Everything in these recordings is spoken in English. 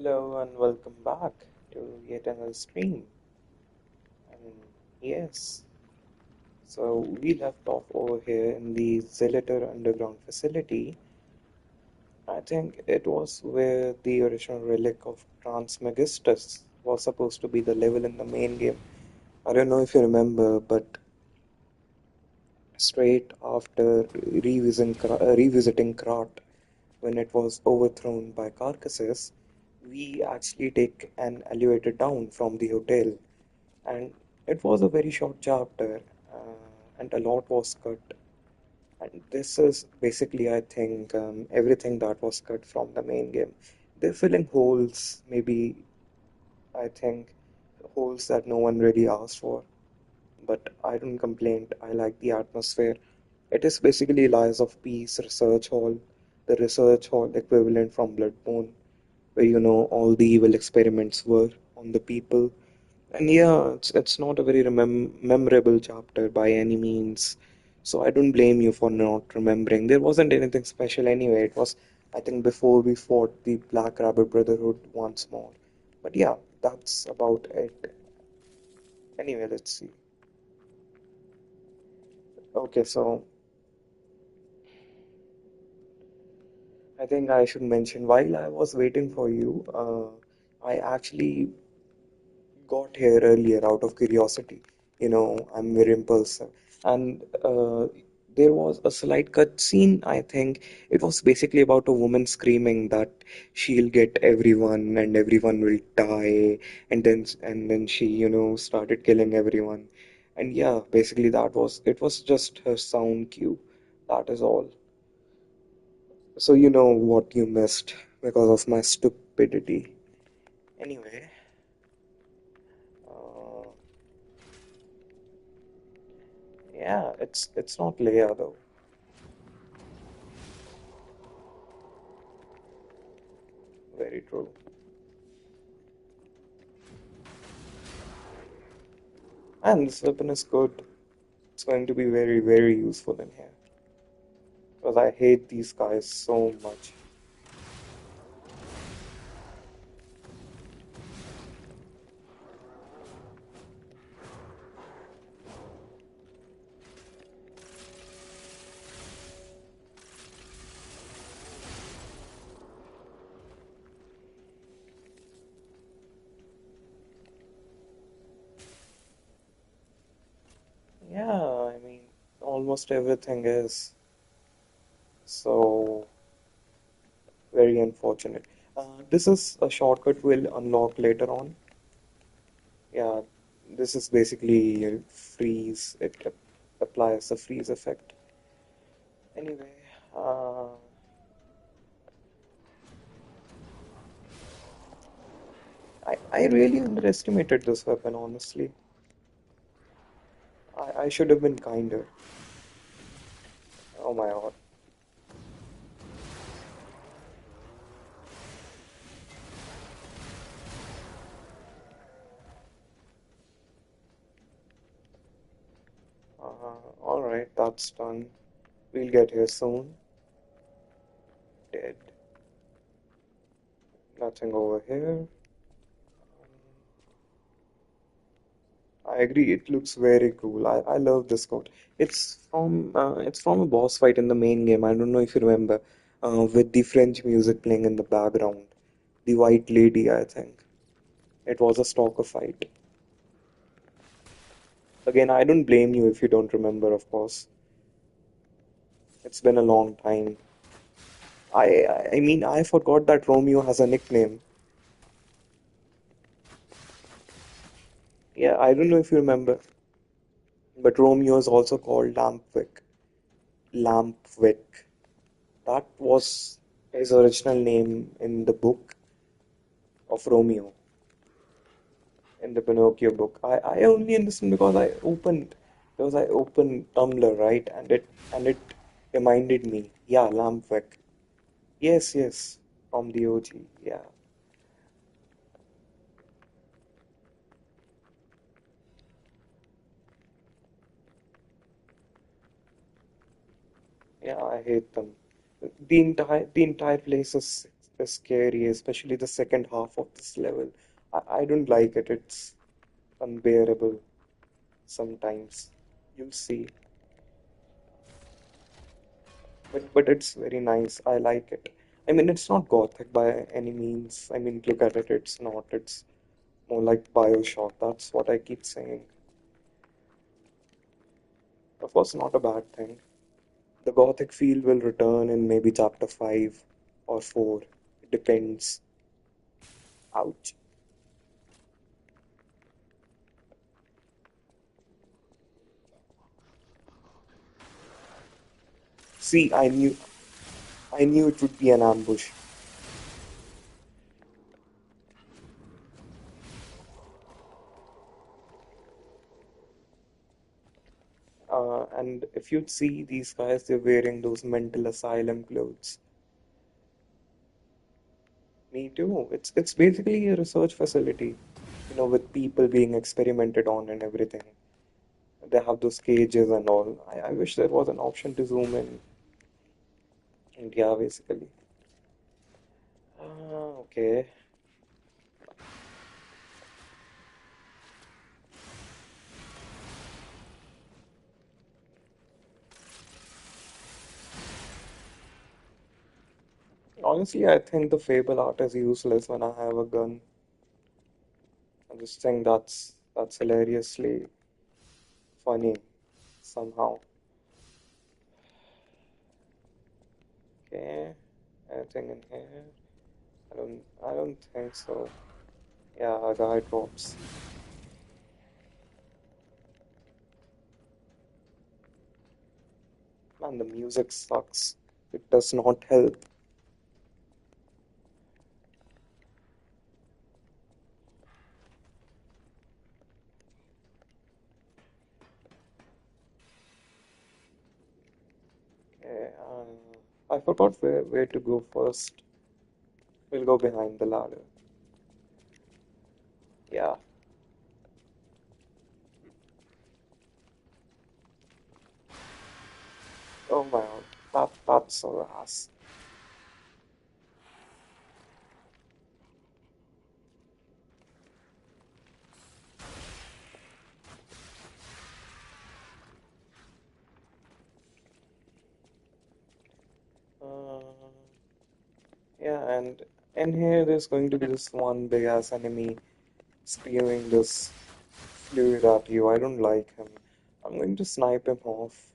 Hello and welcome back to yet another stream. And yes, so we left off over here in the Zelator underground facility. I think it was where the original relic of Transmegistus was supposed to be the level in the main game. I don't know if you remember, but straight after revisiting Krat when it was overthrown by Carcassus, we actually take an elevator down from the hotel. And it was a very short chapter, and a lot was cut. And this is basically, I think, everything that was cut from the main game. They're filling holes, maybe, I think, holes that no one really asked for. But I don't complain. I like the atmosphere. It is basically Lies of Peace Research Hall, the research hall equivalent from Bloodborne, where all the evil experiments were on the people. And yeah, it's not a very memorable chapter by any means. So I don't blame you for not remembering. There wasn't anything special anyway. It was, I think, before we fought the Black Rabbit Brotherhood once more. But yeah, that's about it. Anyway, let's see. Okay, so I think I should mention while I was waiting for you, I actually got here earlier out of curiosity. I'm very impulsive. And there was a slight cut scene, I think. It was basically about a woman screaming that she'll get everyone and everyone will die. And then she, started killing everyone. And yeah, basically it was just her sound cue. That is all. So you know what you missed because of my stupidity. Anyway, uh, yeah, it's not Leia though. Very true. And this weapon is good. It's going to be very, very useful in here. Because I hate these guys so much. Yeah, I mean, almost everything is. So, very unfortunate. This is a shortcut we'll unlock later on. Yeah, this is basically freeze. It applies the freeze effect. Anyway, uh, I really underestimated this weapon, honestly. I should have been kinder. Oh my god. Alright, that's done. We'll get here soon. Dead. Nothing over here. I agree, it looks very cool. I love this code. It's from a boss fight in the main game. I don't know if you remember, with the French music playing in the background. The White Lady, I think. It was a stalker fight. Again, I don't blame you if you don't remember, of course. It's been a long time. I mean, I forgot that Romeo has a nickname. Yeah, I don't know if you remember, but Romeo is also called Lampwick. Lampwick. That was his original name in the book of Romeo, in the Pinocchio book. I only understand because I opened Tumblr, right? And it reminded me. Yeah, Lampwick. Yes, yes, from the OG. Yeah. Yeah, I hate them. The entire place is is scary, especially the second half of this level. I don't like it. It's unbearable sometimes. You'll see. But it's very nice. I like it. I mean, it's not gothic by any means. I mean, look at it. It's not. It's more like BioShock. That's what I keep saying. Of course, not a bad thing. The gothic feel will return in maybe chapter 5 or 4. It depends. Ouch. See, I knew it would be an ambush. And if you'd see these guys, they're wearing those mental asylum clothes. Me too. It's basically a research facility, with people being experimented on and everything. They have those cages and all. I wish there was an option to zoom in. And yeah, basically. Okay. Honestly, I think the Fable art is useless when I have a gun. I just think that's hilariously funny somehow. Okay. Anything in here? I don't think so. Yeah, a guy drops. Man, the music sucks. It does not help. Okay, I forgot where to go first. We'll go behind the ladder. Yeah. Oh my god. That's so ass. Uh, yeah, and in here there's going to be this one big ass enemy spewing this fluid at you. I don't like him. I'm going to snipe him off.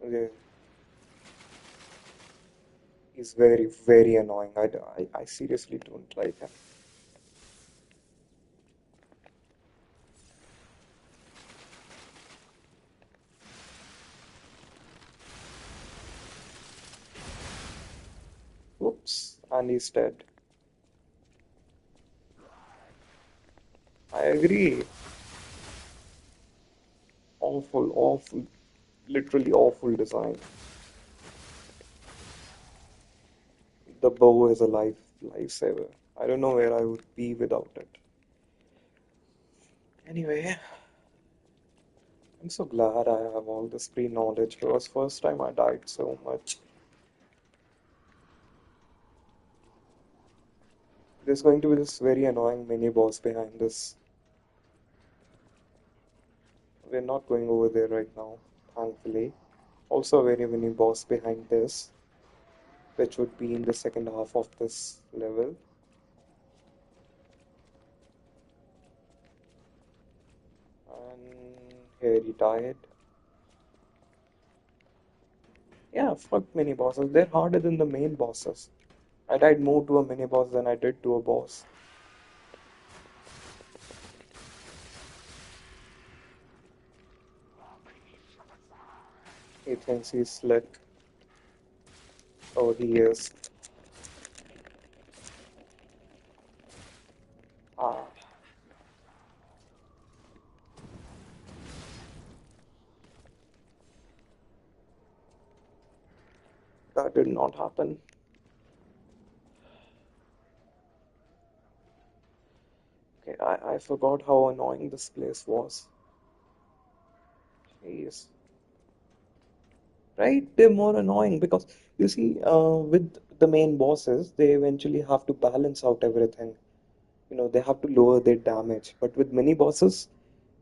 Okay, he's very, very annoying. I seriously don't like him. Whoops, and he's dead. I agree. Awful, awful, literally awful design. The bow is a lifesaver. I don't know where I would be without it. Anyway, I'm so glad I have all this pre-knowledge because first time I died so much. There's going to be this very annoying mini boss behind this. We're not going over there right now, thankfully. Also a very mini boss behind this, which would be in the second half of this level. And here he died. Yeah, fuck mini bosses. They're harder than the main bosses. I died more to a mini boss than I did to a boss. He thinks he's slick. Oh, he is. Ah, that did not happen. Okay, I forgot how annoying this place was. Jeez. right? They're more annoying because you see, with the main bosses, they eventually have to balance out everything. They have to lower their damage. But with mini bosses,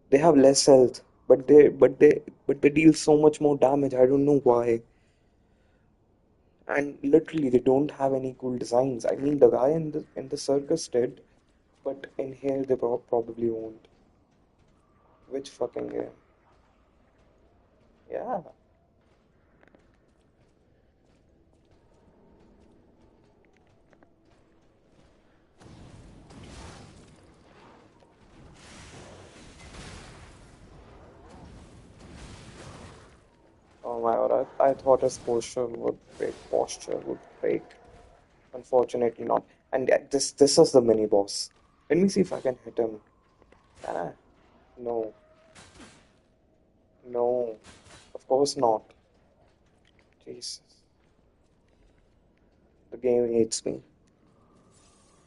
they have less health, but they deal so much more damage. I don't know why. And literally, they don't have any cool designs. I mean, the guy in the circus did, but in here they probably won't. Which fucking game? Yeah. Oh my god, I thought his posture would break. Unfortunately not. And yeah, this is the mini boss. Let me see if I can hit him. Ah, no, no, of course not. Jesus, the game hates me.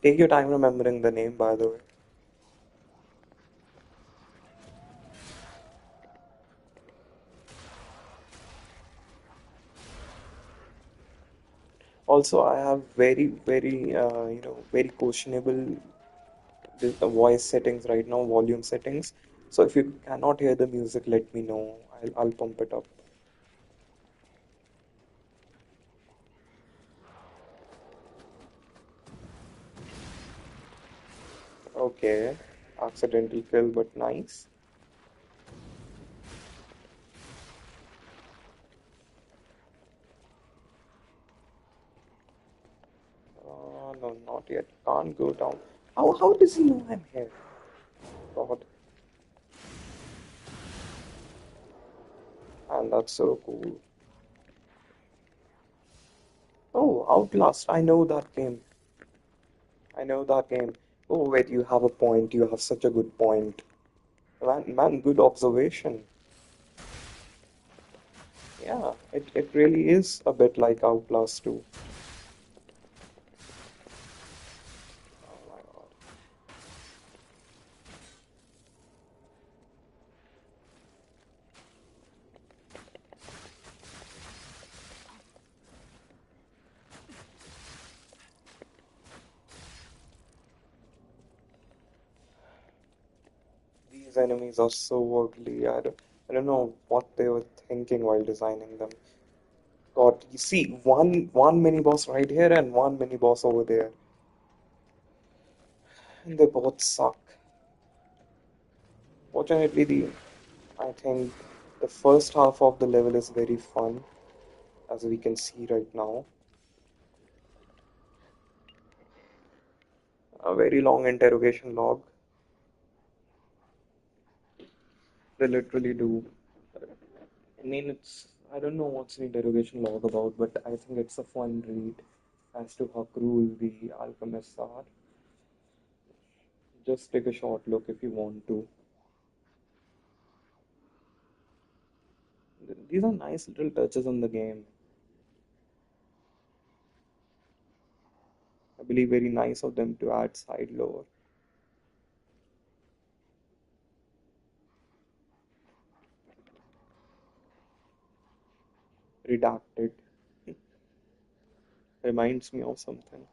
Take your time remembering the name, by the way. Also, I have very questionable voice settings right now, volume settings. So if you cannot hear the music, let me know. I'll pump it up. Okay, accidental kill, but nice. No, not yet. Can't go down. How does he know I'm here? God, and that's so cool. Oh, Outlast. I know that game. I know that game. Oh, wait, you have a point. You have such a good point. Man, good observation. Yeah, it really is a bit like Outlast 2. Oh my God. These enemies are so ugly. I don't know what they were thinking while designing them. God, you see one mini boss right here and one mini boss over there, and they both suck. Fortunately, the I think the first half of the level is very fun, as we can see right now. A very long interrogation log. They literally do. I mean, I don't know what's the interrogation log about, but I think it's a fun read as to how cruel the alchemists are. Just take a short look if you want to. These are nice little touches on the game. I believe very nice of them to add side lore. Redacted. Reminds me of something.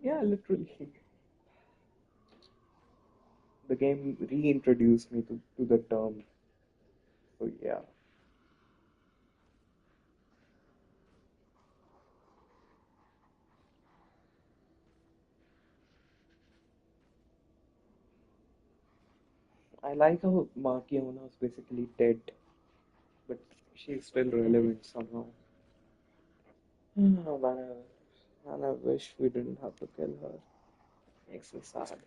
Yeah, literally. The game reintroduced me to the term. So yeah, I like how Markiona is basically dead, but she's still relevant somehow. Oh, man, I wish we didn't have to kill her. Makes me sad.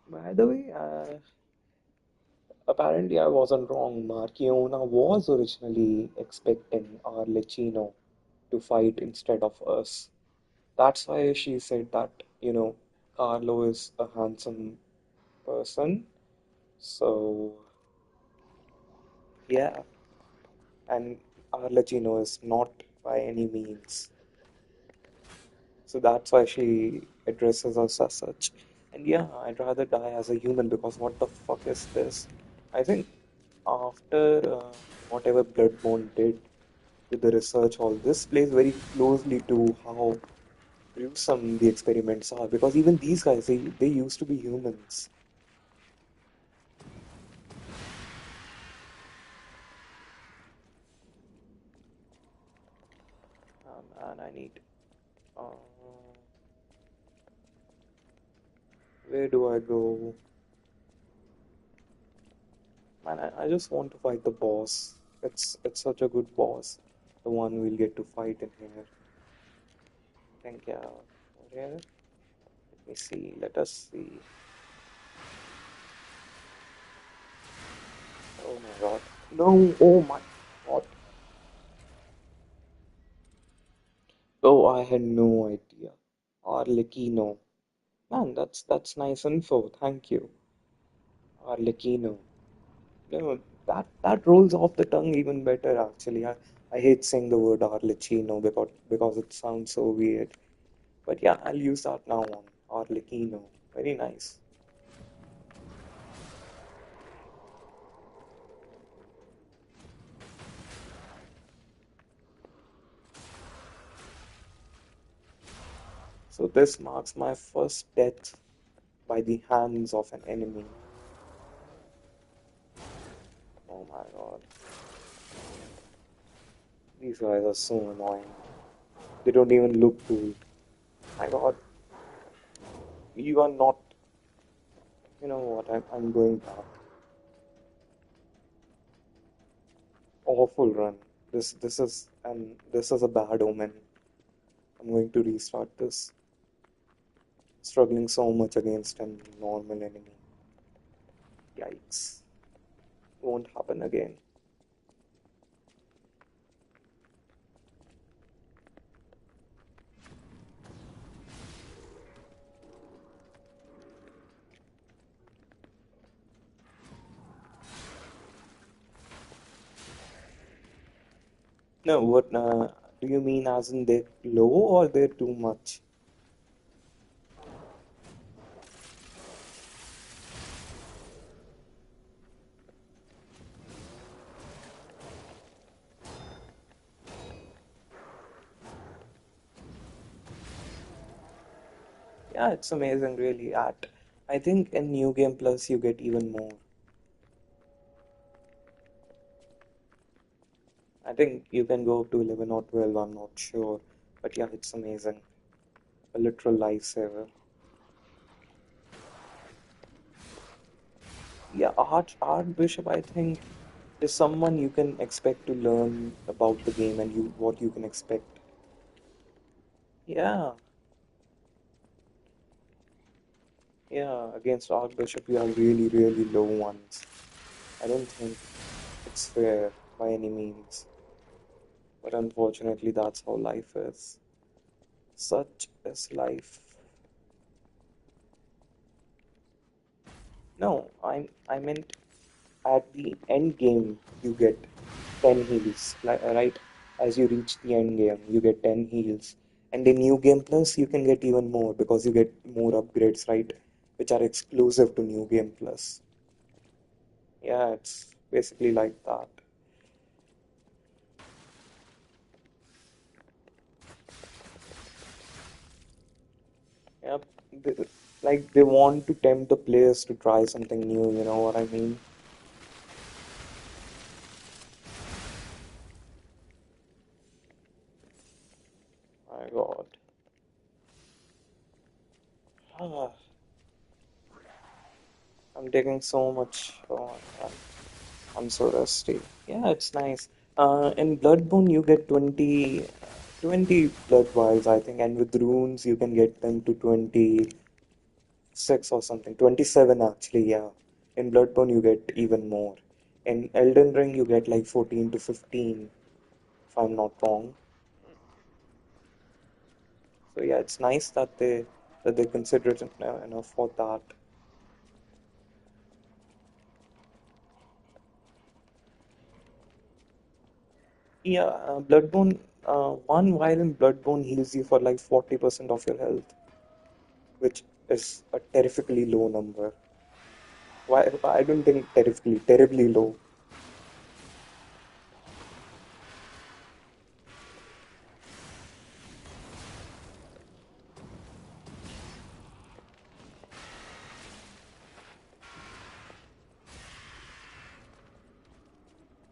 By the way, apparently I wasn't wrong. Markiona was originally expecting Arlecchino to fight instead of us. That's why she said that, Carlo is a handsome person. So, yeah, and Arlecchino is not by any means. So that's why she addresses us as such. And yeah, I'd rather die as a human because what the fuck is this? I think after whatever Bloodborne did with the research, all this plays very closely to how gruesome the experiments are. Because even these guys, they used to be humans. And I need. Uh, where do I go? Man, I just want to fight the boss. It's such a good boss. The one we'll get to fight in here. Think yeah. Here. Let me see. Let us see. Oh my god. No. Oh my god. Oh, I had no idea. Arlecchino. Man, that's nice info. Thank you. Arlecchino. No, that rolls off the tongue even better actually. I hate saying the word Arlecchino because it sounds so weird. But yeah, I'll use that now on Arlecchino. Very nice. So this marks my first death by the hands of an enemy. Oh my god. These guys are so annoying. They don't even look cool. My god, you are not. You know what? I'm going back. Awful run. This is a bad omen. I'm going to restart this. Struggling so much against a normal enemy. Yikes. Won't happen again. No, what do you mean as in they're low or they're too much? Yeah, it's amazing really. I think in New Game Plus you get even more. I think you can go up to 11 or 12, I'm not sure. But yeah, it's amazing. A literal lifesaver. Yeah, Archbishop, I think, is someone you can expect to learn about the game and what you can expect. Yeah, yeah, against Archbishop you have really, really low ones. I don't think it's fair by any means. But unfortunately, that's how life is. Such is life. No, I meant at the end game you get 10 heals, right? As you reach the end game, you get 10 heals. And in New Game Plus, you can get even more because you get more upgrades, right? Which are exclusive to New Game Plus. Yeah, it's basically like that. Yep. Like they want to tempt the players to try something new, you know what I mean? My God. Ah, I'm taking so much. Oh my God. I'm so rusty. Yeah, it's nice. In Bloodborne, you get 20 blood vials, I think, and with runes, you can get them to 26 or something. 27, actually, yeah. In Bloodborne, you get even more. In Elden Ring, you get like 14 to 15, if I'm not wrong. So yeah, it's nice that they consider it enough for that. Yeah, Bloodborne, one vial in Bloodborne heals you for like 40% of your health, which is a terrifically low number. Why? I don't think terribly low.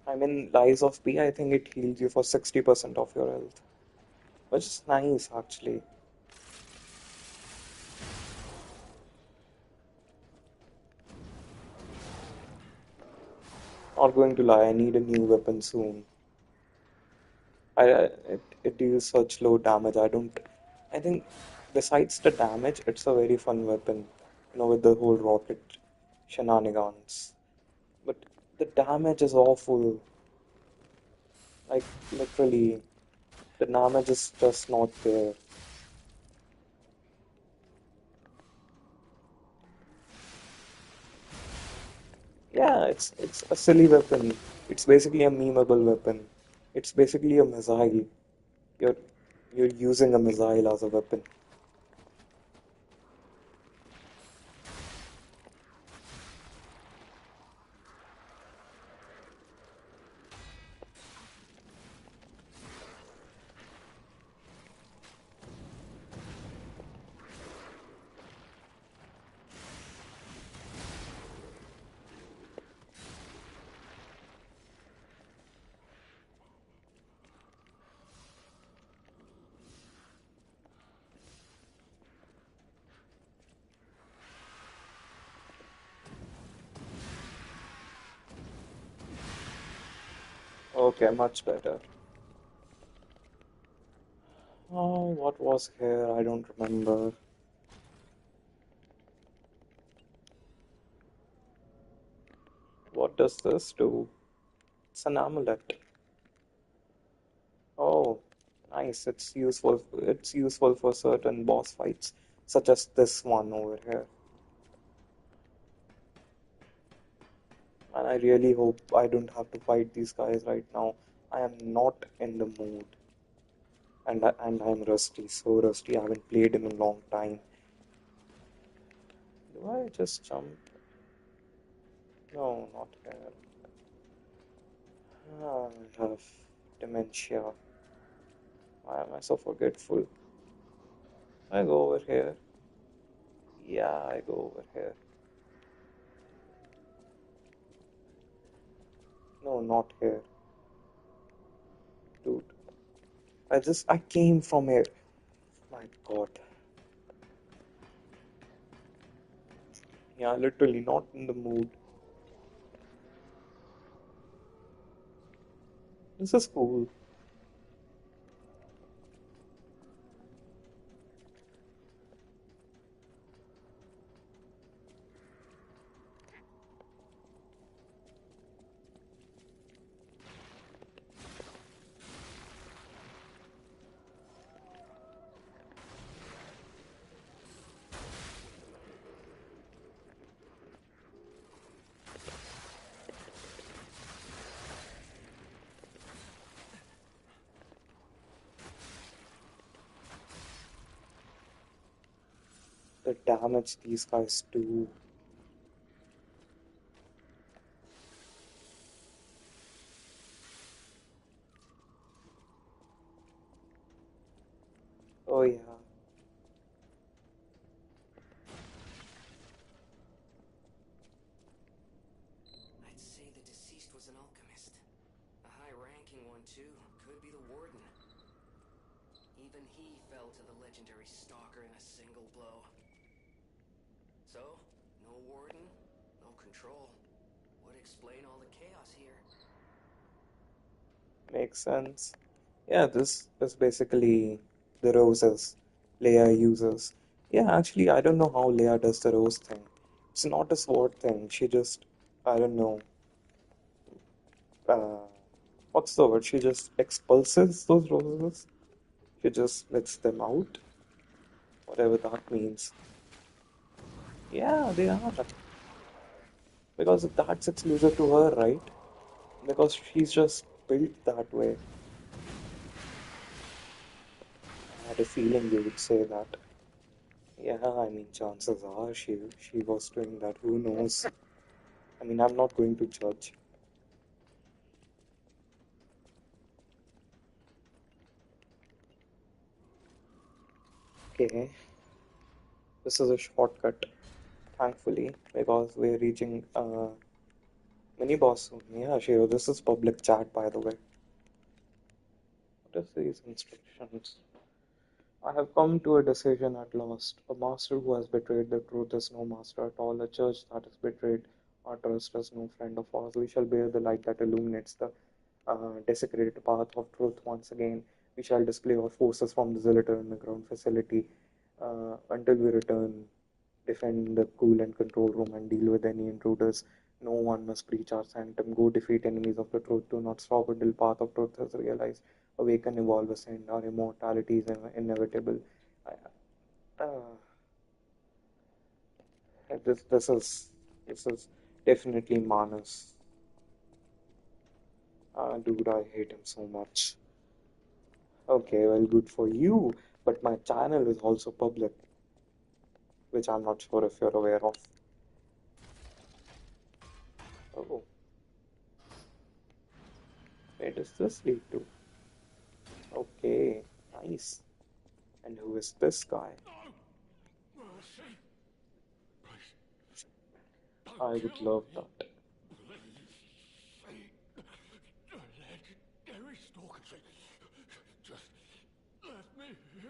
I mean, Lies of P, I think it heals you for 60% of your health, which is nice actually. Not going to lie, I need a new weapon soon. It deals such low damage. I don't. I think besides the damage, it's a very fun weapon. With the whole rocket shenanigans. But the damage is awful. Like literally, the damage is just not there. Yeah, it's a silly weapon. It's basically a memeable weapon. It's basically a missile. You're you're using a missile as a weapon. Okay, much better. Oh, what was here? I don't remember. What does this do? It's an amulet. Oh, nice. It's useful for certain boss fights, such as this one over here. And I really hope I don't have to fight these guys right now. I am not in the mood, and I'm rusty, so rusty. I haven't played in a long time. Do I just jump? No, not here. Ah, I have dementia. Why am I so forgetful? I go over here. Yeah, I go over here. No, not here, dude. I came from here. My God. Yeah, literally not in the mood. This is cool. The damage these guys do. Oh yeah. I'd say the deceased was an alchemist. A high-ranking one, too. Could be the warden. Even he fell to the legendary stalker in a single blow. So, no warden, no control. Would explain all the chaos here. Makes sense. Yeah, this is basically the roses Leia uses. Yeah, actually, I don't know how Leia does the rose thing. It's not a sword thing. She just, I don't know, uh, what's the word? She just expulses those roses. She just lets them out, whatever that means. Yeah, they are. Because that's exclusive to her, right? Because she's just built that way. a feeling you would say that. Yeah, I mean, chances are she was doing that. Who knows? I mean, I'm not going to judge. Okay, this is a shortcut, thankfully, because we're reaching mini boss soon. Yeah, sure. This is public chat, by the way. What is these instructions? I have come to a decision at last. A master who has betrayed the truth is no master at all. A church that is betrayed our trust is no friend of ours. We shall bear the light that illuminates the desecrated path of truth once again. We shall display our forces from the Zillitor in the ground facility until we return, defend the cool and control room, and deal with any intruders. No one must breach our sanctum. Go defeat enemies of the truth. Do not stop until path of truth is realized. Awaken, evolve, ascend. Our immortality is inevitable. Uh, this is definitely Manus. Dude, I hate him so much. Okay, well, good for you. But my channel is also public, which I'm not sure if you're aware of. Oh, where does this lead to? Okay, nice. And who is this guy? Mercy. Please, I don't would kill love me. that. Please, see the legendary stalker. Just let me here.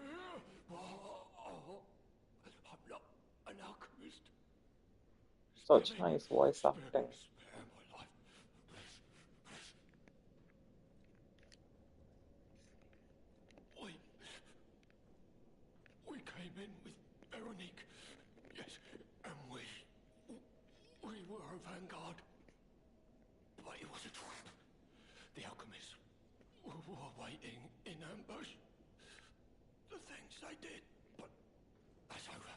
Oh, I'm not an alchemist. Spare Such me. nice voice acting. Spare my life. Please, please. We, we came in with Veronique. Yes, and we were a vanguard. But it was a trap. The alchemists were waiting in ambush. The things they did, but that's over.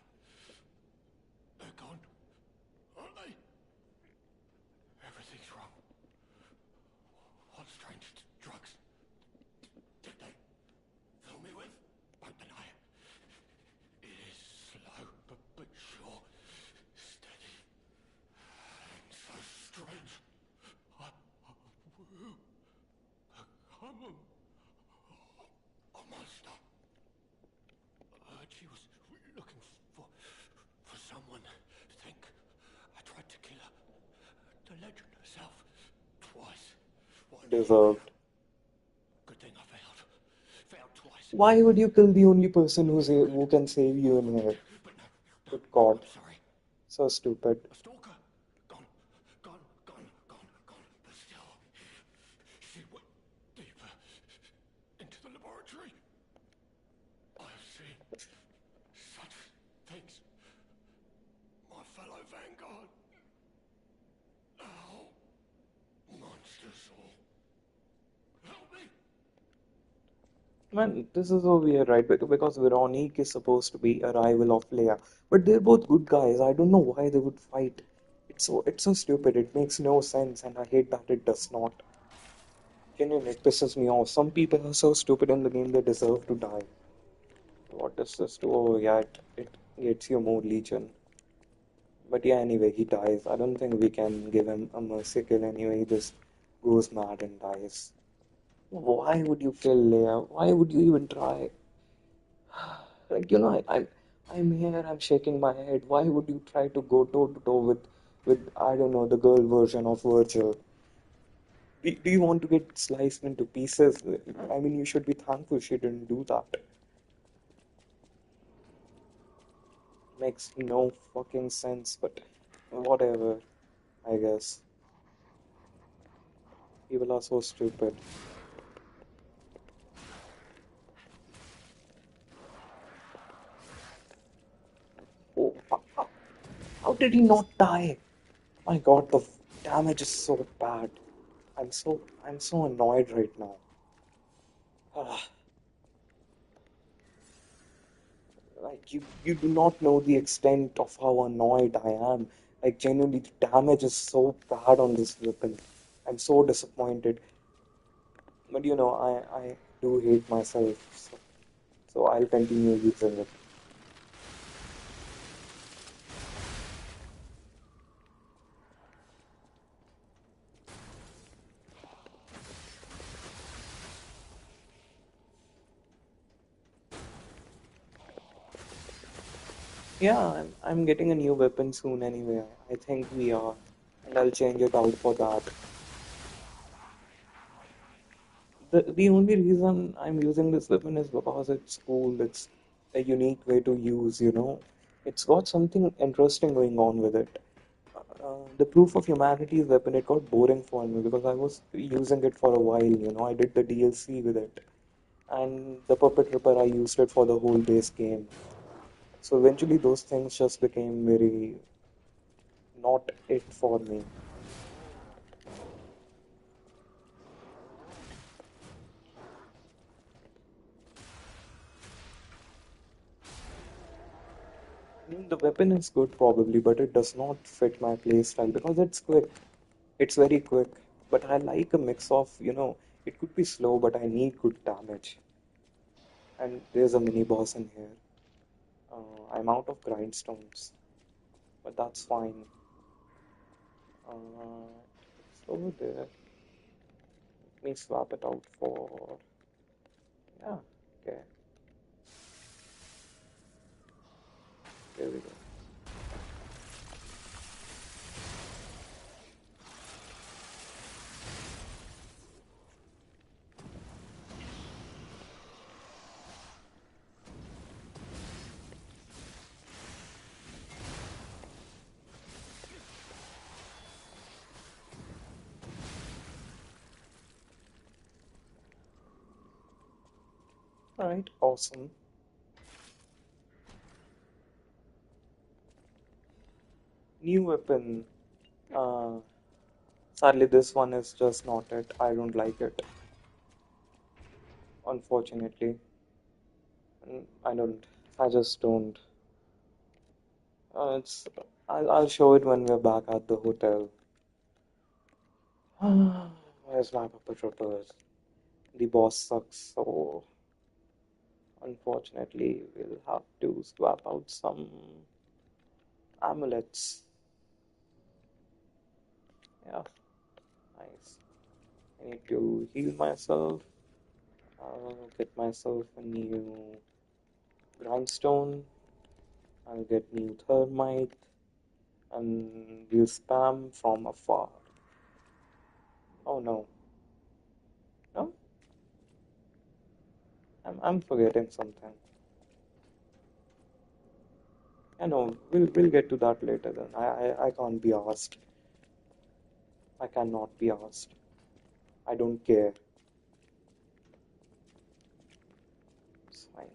They're gone, aren't they? Everything's wrong. What strange drugs did they fill me with? Won't deny it. It is slow, but sure. Steady. And so strange. I will become a monster. She was looking for someone. Think. I tried to kill her. The legend herself. Twice. What an idiot. Deserved. Good thing I failed. Failed twice. Why would you kill the only person who can save you in here? But no, Good God. I'm sorry. So stupid. A stalker. Gone. But still, she went deeper into the laboratory. I've seen such things. My fellow vanguard. Now, monsters all. Help me. Man, this is so weird, right? Because Veronique is supposed to be a rival of Leia, but they're both good guys. I don't know why they would fight. It's so stupid. It makes no sense, and I hate that it does not. It pisses me off. Some people are so stupid in the game they deserve to die. What does this do? Oh yeah, it gets you more legion. But yeah, anyway, he dies. I don't think we can give him a mercy kill anyway. He just goes mad and dies. Why would you kill Leia? Why would you even try? Like, I'm here, I'm shaking my head. Why would you try to go toe to toe with, I don't know, the girl version of Virgil? Do you want to get sliced into pieces? I mean, you should be thankful she didn't do that. Makes no fucking sense, but whatever, I guess. People are so stupid. Oh, how did he not die? My God, the damage is so bad. I'm so annoyed right now. Ah, like you do not know the extent of how annoyed I am. Like genuinely, the damage is so bad on this weapon. I'm so disappointed. But I do hate myself so I'll continue using it. Yeah, I'm getting a new weapon soon anyway. I think we are, and I'll change it out for that. The only reason I'm using this weapon is because it's cool. It's a unique way to use, you know. It's got something interesting going on with it. The Proof of Humanity's weapon, it got boring for me because I was using it for a while, you know. I did the DLC with it. And the Puppet Ripper, I used it for the whole base game. So eventually those things just became very not it for me. I mean, the weapon is good probably, but it does not fit my playstyle because it's quick. It's very quick. But I like a mix of, you know, it could be slow, but I need good damage. And there's a mini boss in here. I'm out of grindstones, but that's fine. It's over there. Let me swap it out for. Yeah, okay, there we go. Alright, awesome. New weapon. Uh, Sadly, this one is just not it. I don't like it, unfortunately. I don't. I just don't. It's. I'll show it when we're back at the hotel. Where's my puppet rippers? The boss sucks, so unfortunately, we'll have to swap out some amulets. Yeah, nice. I need to heal myself. I'll get myself a new grindstone. I'll get new thermite and we'll spam from afar. Oh no. No? I'm forgetting something. I know, we'll get to that later then. I can't be asked. I cannot be asked. I don't care. It's fine.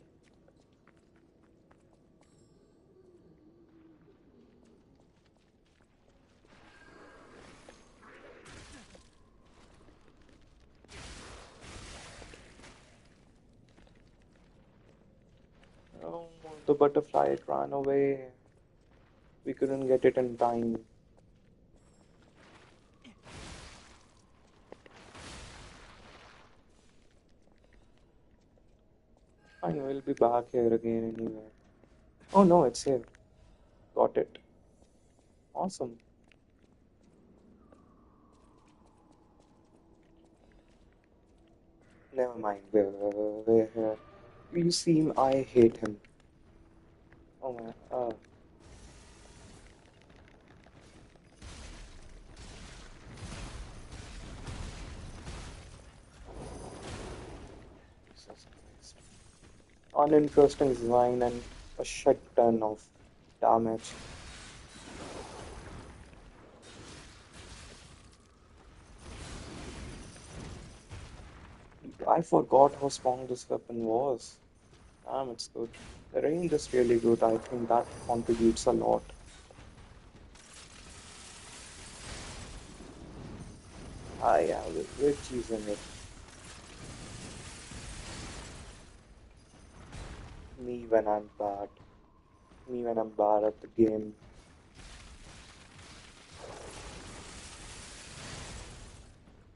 Oh, the butterfly it ran away. We couldn't get it in time. Fine, we'll be back here again anyway. Oh no, it's here. Got it. Awesome. Never mind. We're here. You seem I hate him. Oh my. Jesus Christ. Uninteresting design and a shit ton of damage. I forgot how strong this weapon was. Damn, it's good. The range is really good. I think that contributes a lot. Yeah, we're choosing it. Me when I'm bad. Me when I'm bad at the game.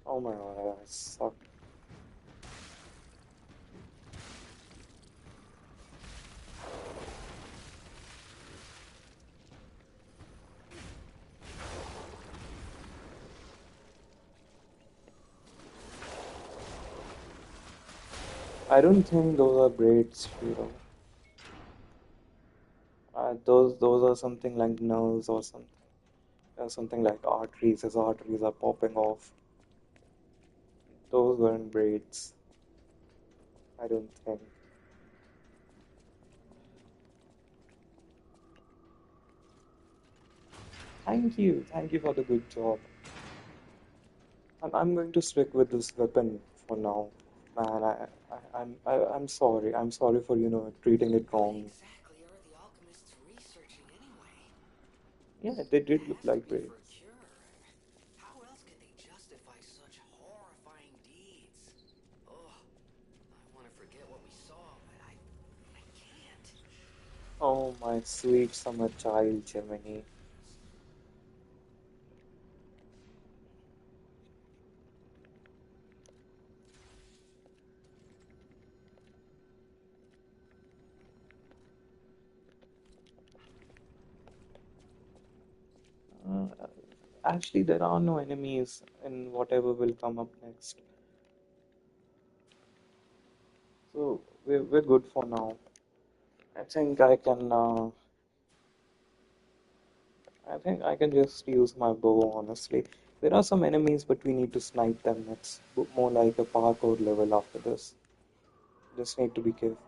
Oh my god, I suck. I don't think those are braids, Shiro. Those are something like nerves or something. Something like arteries. His arteries are popping off. Those weren't braids. I don't think. Thank you for the good job. I'm going to stick with this weapon for now. Man, I'm sorry. I'm sorry for, treating it What wrong. exactly are the alchemists researching anyway? Yeah, they It did look has to like be for a braids. cure. How else could they justify such horrifying deeds? Oh, I want to forget what we saw, but I can't. Oh, my sweet summer child, Gemini. Uh, Actually, there are no enemies in whatever will come up next. So we're good for now. I think I can I think I can just use my bow, honestly. There are some enemies, but we need to snipe them. It's more like a parkour level after this. Just need to be careful.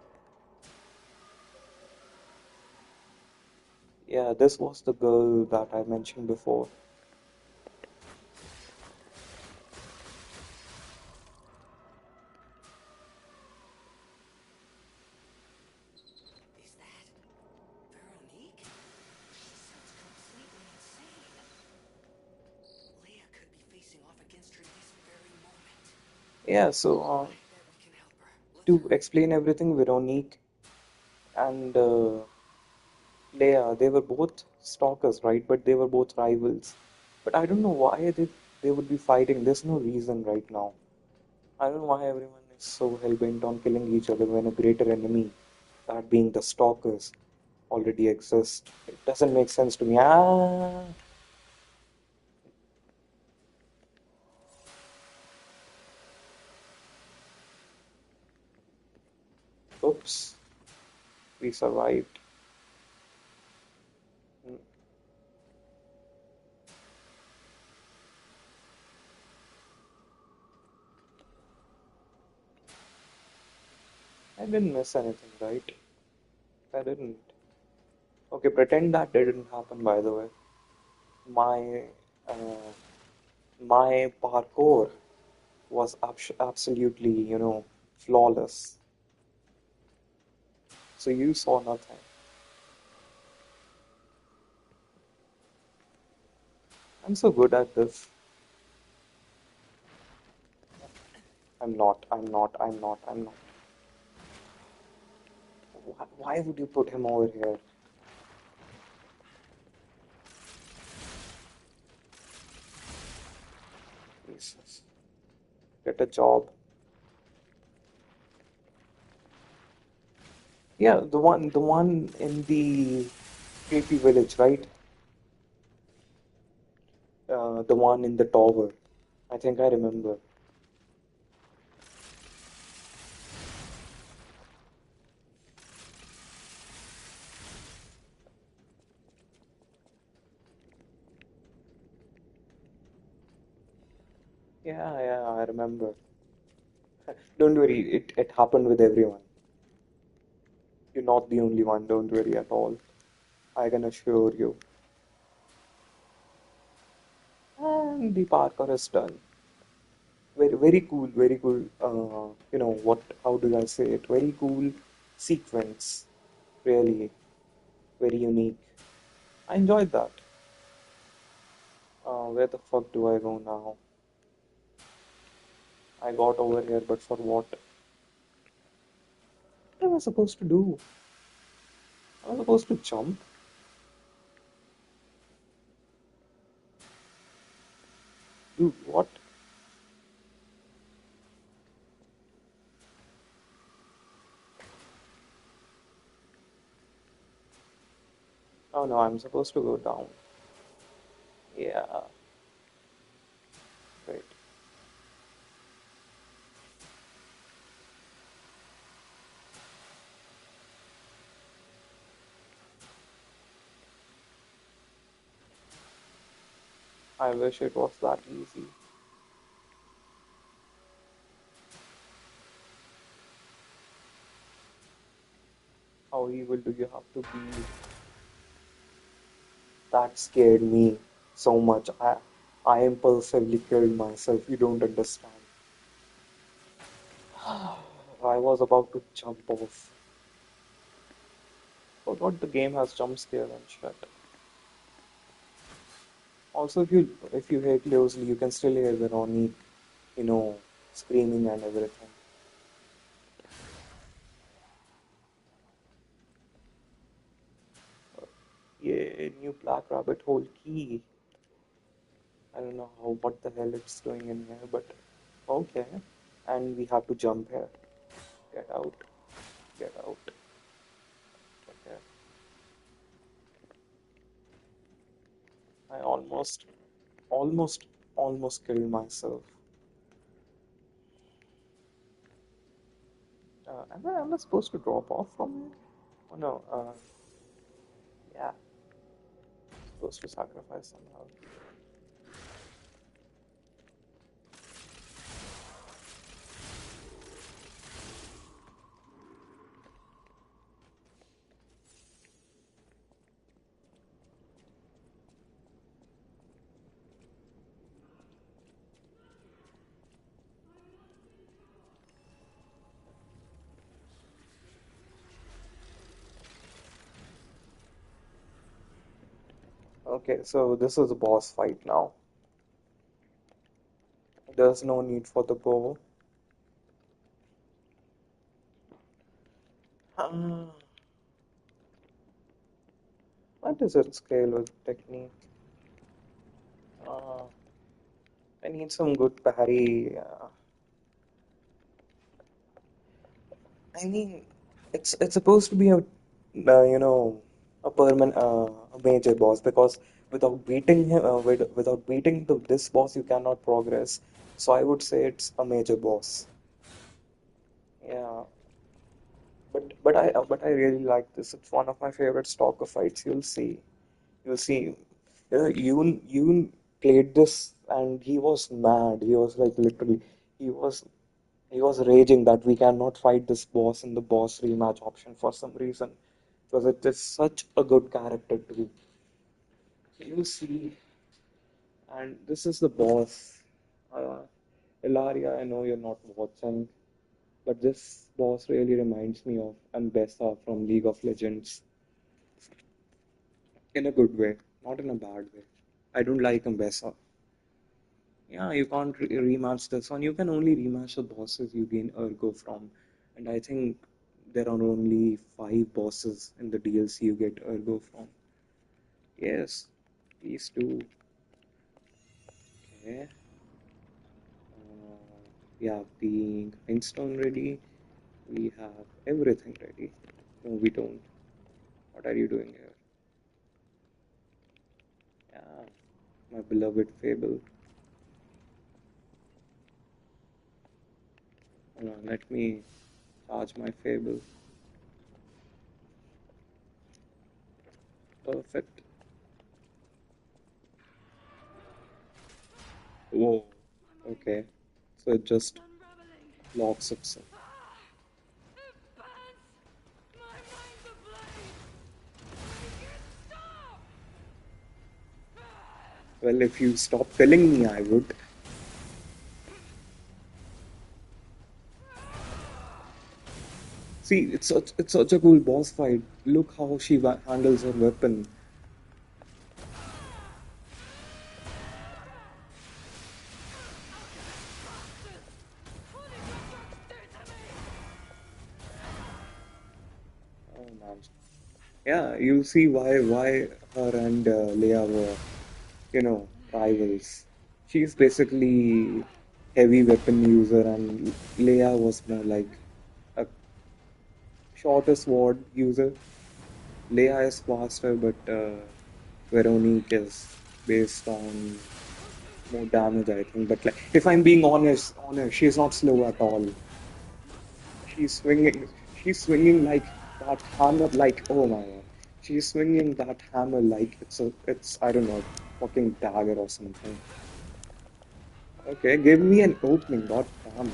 Yeah, this was the girl that I mentioned before. Is that Veronique? She sounds completely insane. Leia could be facing off against her this very moment. Yeah, so I bet we can help her. Let's to hurry. explain everything, Veronique and Leia, they were both stalkers, right? But they were both rivals. But I don't know why they would be fighting. There's no reason right now. I don't know why everyone is so hell-bent on killing each other when a greater enemy, that being the stalkers, already exists. It doesn't make sense to me. Ah, oops, we survived. Mm, I didn't miss anything, right? I didn't. Okay, pretend that didn't happen, by the way. My uh, my parkour was absolutely, flawless. So you saw nothing. I'm so good at this. I'm not. I'm not. I'm not. I'm not. Why would you put him over here? Jesus. Get a job. Yeah, the one in the creepy village, right? The one in the tower. I think I remember. Yeah, yeah, I remember. Don't worry, it happened with everyone. You're not the only one, don't worry at all. I can assure you. And the parkour is done. Very, very cool, very cool. How do I say it? Very cool sequence. Really, very unique. I enjoyed that. Where the fuck do I go now? I got over here, but for what? What am I supposed to do? Am I supposed to jump? Dude, what? Oh no, I'm supposed to go down. Yeah, right. I wish it was that easy. How evil do you have to be? That scared me so much. I impulsively killed myself. You don't understand. I was about to jump off. Forgot the game has jump scare and shit. Also, if you hear closely, you can still hear Veronique, you know, screaming and everything. Yeah, new black rabbit hole key. I don't know what the hell it's doing in here, but okay. And we have to jump here. Get out. Get out. Okay. I almost, almost killed myself. Am I supposed to drop off from here? Oh no. Yeah. Supposed to sacrifice somehow. Okay, so this is a boss fight now. There's no need for the bow. Hmm. What is it scale with technique? Uh, I need some good parry. I mean, it's supposed to be a permanent a major boss because without beating this boss you cannot progress. So I would say it's a major boss. Yeah, but I really like this. It's one of my favorite stalker fights. You'll see. Yoon played this and he was mad. He was like literally he was he was raging that we cannot fight this boss in the boss rematch option for some reason because it is such a good character too. You'll see, and this is the boss. Uh, Ilaria, I know you're not watching, but this boss really reminds me of Ambessa from League of Legends in a good way, not in a bad way. I don't like Ambessa. Yeah, you can't rematch this one. You can only rematch the bosses you gain Ergo from. And I think there are only 5 bosses in the DLC you get Ergo from. Yes, these two. Okay. We have the grindstone ready. We have everything ready. No, we don't. What are you doing here? Yeah, my beloved Fable. Hold on, let me charge my Fable. Perfect. Whoa. Okay. So it just locks itself. Well, if you stop telling me, I would. See, it's such a cool boss fight. Look how she handles her weapon. Oh man. Yeah, you'll see why her and Leia were, rivals. She's basically heavy weapon user, and Leia was more like a shorter sword user. Leia is faster, but Veronique is based on more damage, I think. But like, if I'm being honest, she's not slow at all. She's swinging, she's swinging like that hammer, like oh my god, she's swinging that hammer like it's I don't know. fucking dagger or something. Okay, give me an opening, god damn.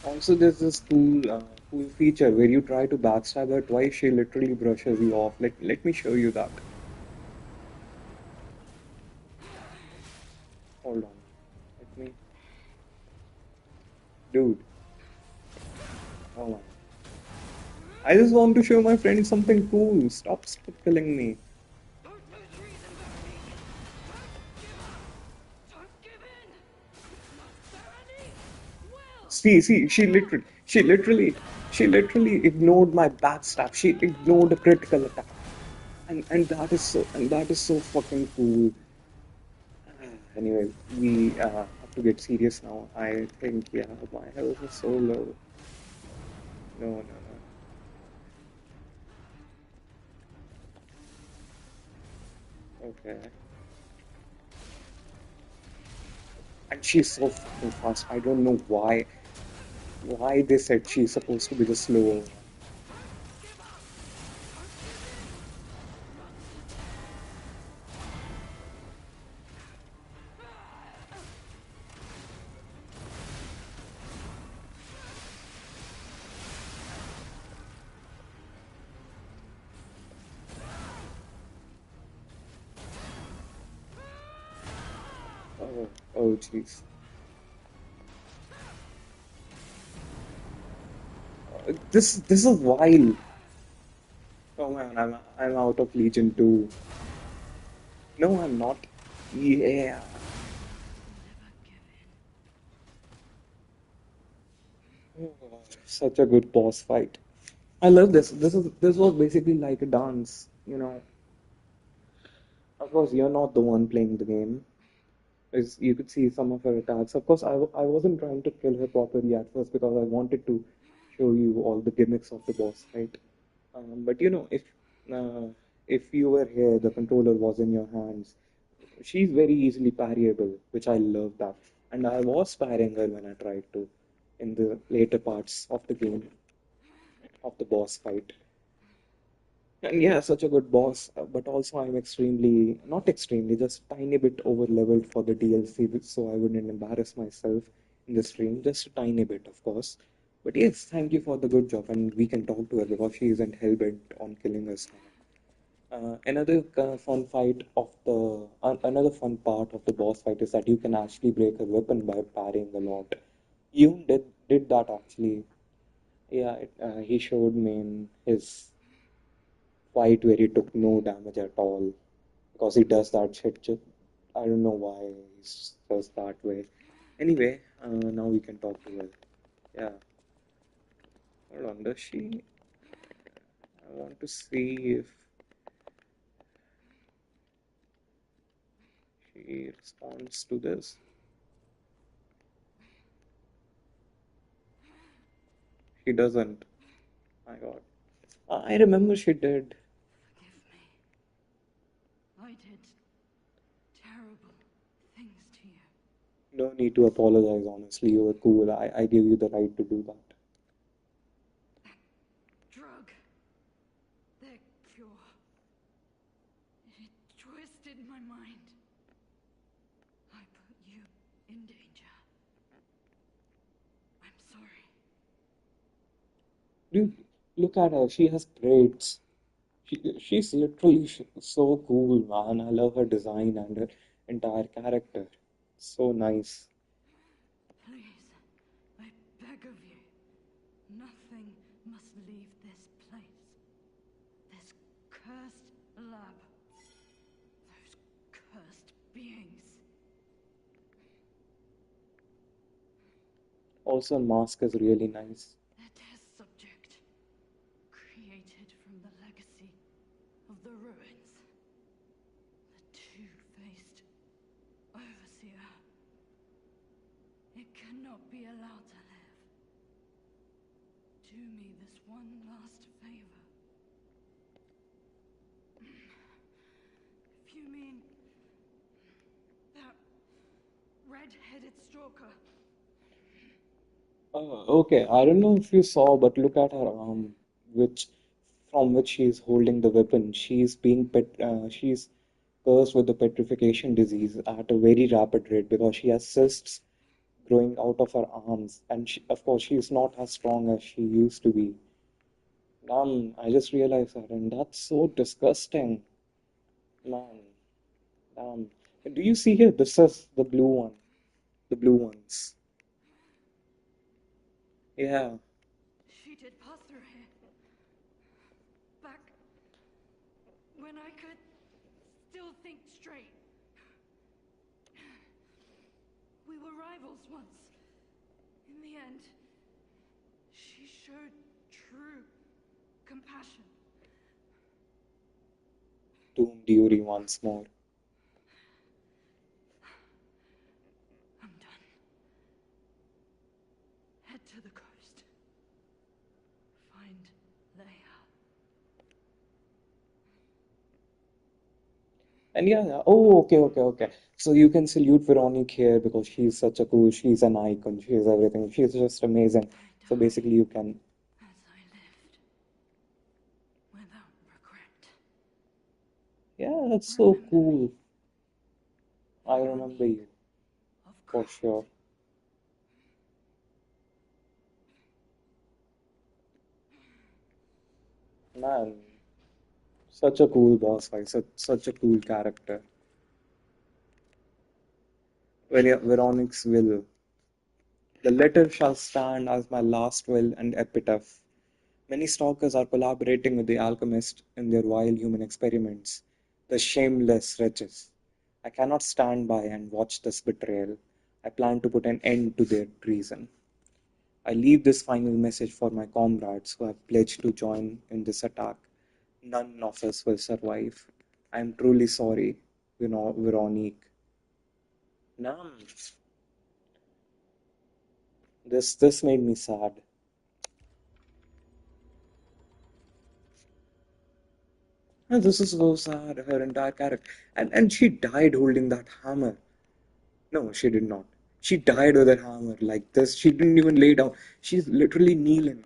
Also, there's this cool feature where you try to backstab her twice, she literally brushes you off. Let me show you that. Hold on. Let me. Dude, oh man. I just want to show my friend something cool. Stop killing me. Don't lose reason, Veronique. Don't give up. Don't give in. Veronique will. See, Never. she literally ignored my backstab. She ignored a critical attack. And that is so fucking cool. Anyway, we have to get serious now. I think, yeah, my health is so low. No. Okay. And she's so fucking fast. I don't know why they said she's supposed to be the slower one. Give up. Don't give in. Oh, jeez. This is wild. Oh man, I'm out of Legion 2. No, I'm not. Yeah. Never give Oh, such a good boss fight. I love this. This was basically like a dance, you know. Of course, you're not the one playing the game. As you could see some of her attacks. Of course, I wasn't trying to kill her properly at first because I wanted to show you all the gimmicks of the boss fight. But you know, uh, if you were here, the controller was in your hands. She's very easily parryable, which I love that. And I was parrying her when I tried to in the later parts of the game of the boss fight. And yeah, such a good boss, but also I'm not extremely, just tiny bit over leveled for the DLC, so I wouldn't embarrass myself in the stream, just a tiny bit, of course. But yes, thank you for the good job, and we can talk to her because she isn't hell-bent on killing us now. Another fun fight of another fun part of the boss fight is that you can actually break a weapon by parrying a lot. You did that actually. Yeah, he showed me in his fight where he took no damage at all because he does that shit. I don't know why he's just that way. Anyway, now we can talk to her. Yeah, hold on. Does she? I want to see if she responds to this. She doesn't. My God. I remember she did. Forgive me. I did terrible things to you. No need to apologize, honestly. You were cool. I gave you the right to do that. Drug. Their cure. It twisted my mind. I put you in danger. I'm sorry. Dude, look at her. She has braids. She's literally so cool, man. I love her design and her entire character. So nice. Please, I beg of you. Nothing must leave this place. This cursed lab. Those cursed beings. Also, Mask is really nice. The test subject. Created from the legacy of the ruins. The two-faced overseer. It cannot be allowed to live. Do me this one last favor. red-headed stalker. Okay, I don't know if you saw, but look at her arm, which from which she is holding the weapon. She's cursed with the petrification disease at a very rapid rate because she has cysts growing out of her arms, and of course, she is not as strong as she used to be. I just realized that, and that's so disgusting, man. Um, do you see here? This is the blue one, the blue ones. Yeah. She did pass through here. Back when I could still think straight. We were rivals once. In the end, she showed true compassion. Doomed Yuri once more. I'm done. Head to the coast. Find Leia. And yeah, oh, okay. So you can salute Veronique here because she's an icon, she's everything, she's just amazing. I So die basically, you can, as I lived, without regret. yeah, that's so Remember cool. I remember Veronique you of for Krat. sure. Man, such a cool boss fight, such a cool character. Veronique's will. The letter shall stand as my last will and epitaph. Many stalkers are collaborating with the alchemist in their vile human experiments, the shameless wretches. I cannot stand by and watch this betrayal. I plan to put an end to their treason. I leave this final message for my comrades who have pledged to join in this attack. None of us will survive. I am truly sorry, Veronique. Nam, this made me sad. And this is so sad, her entire character. And she died holding that hammer. No, she did not. She died with her hammer like this. She didn't even lay down. She's literally kneeling.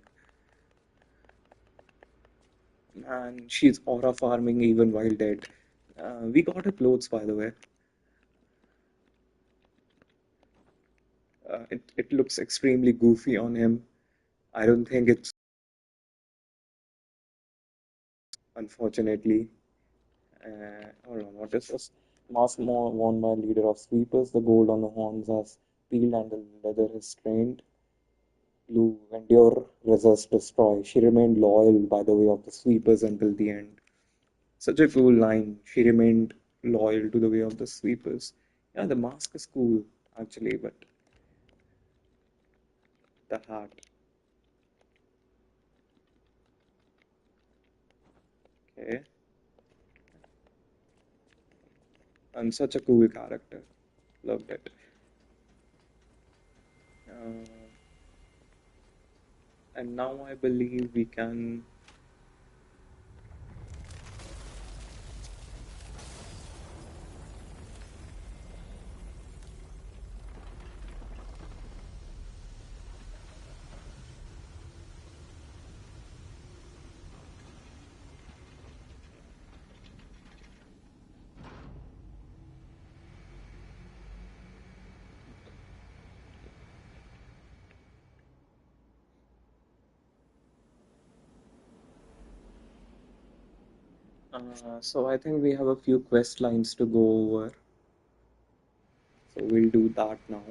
And she's aura farming even while dead. We got her clothes, by the way. It looks extremely goofy on him. I don't think it's, unfortunately. Hold on, what is this? Mask more worn by leader of sweepers. The gold on the horns has peeled and the leather is strained. Blue, endure, resist, destroy. She remained loyal by the way of the sweepers until the end. Such a cool line. She remained loyal to the way of the sweepers. Yeah, the mask is cool, actually, but the hat. Okay. And such a cool character. Loved it. Uh, and now I believe we can. So I think we have a few quest lines to go over. So we'll do that now.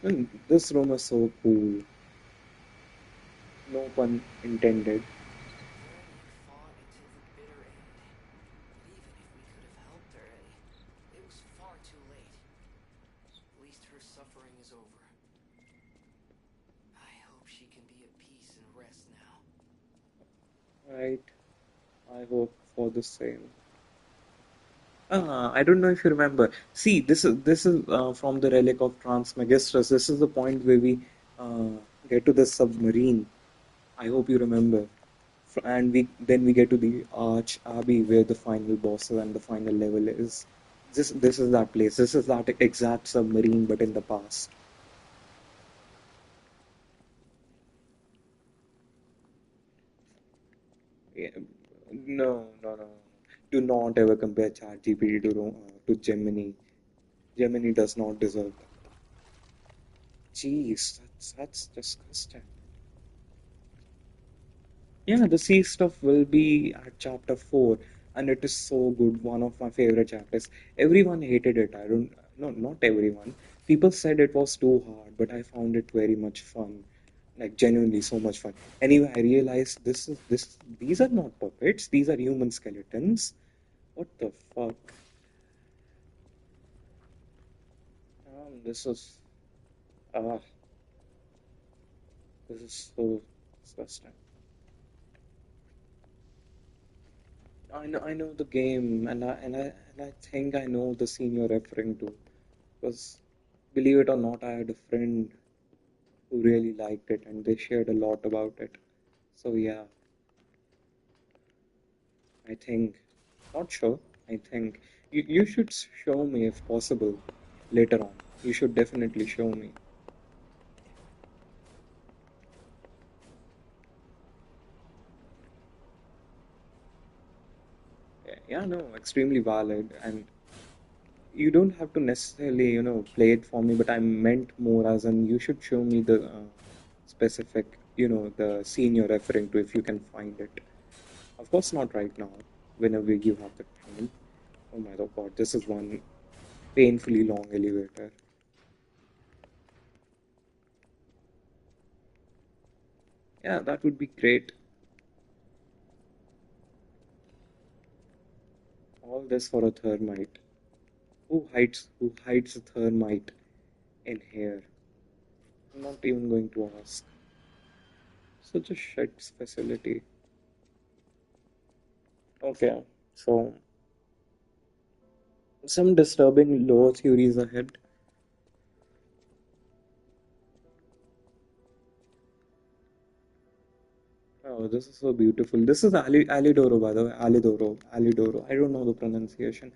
And this room is so cool. No pun intended. Veronique fought until the bitter end. But even if we could have helped her, it was far too late. At least her suffering is over. I hope she can be at peace and rest now. Right. I hope for the same. I don't know if you remember. See, this is from the Relic of Transmagistros. This is the point where we uh, get to the submarine. I hope you remember. And we get to the Arch Abbey where the final boss and the final level is. This is that place. This is that exact submarine, but in the past. Yeah. No, no, no. Do not ever compare ChatGPT to Gemini. Gemini does not deserve that. Jeez, that's disgusting. Yeah, the sea stuff will be at chapter 4, and it is so good. One of my favorite chapters. Everyone hated it. I don't, no, not everyone. People said it was too hard, but I found it very much fun. Like genuinely so much fun. Anyway, I realized these are not puppets, these are human skeletons. What the fuck? This is ah, this is so disgusting. I know the game, and I think I know the scene you're referring to. Because believe it or not, I had a friend who really liked it, and they shared a lot about it. So yeah, I think, not sure. I think you should show me if possible later on. You should definitely show me. Yeah, no, extremely valid, and you don't have to necessarily, play it for me, but I meant more as in you should show me the specific, the scene you're referring to if you can find it. Of course, not right now, whenever you have the time. Oh my God, this is one painfully long elevator. Yeah, that would be great. All this for a thermite. Who hides a thermite in here? I'm not even going to ask. Such a shit facility. Okay, so some disturbing lore theories ahead. Oh, this is so beautiful. This is Alidoro, by the way. Alidoro. I don't know the pronunciation,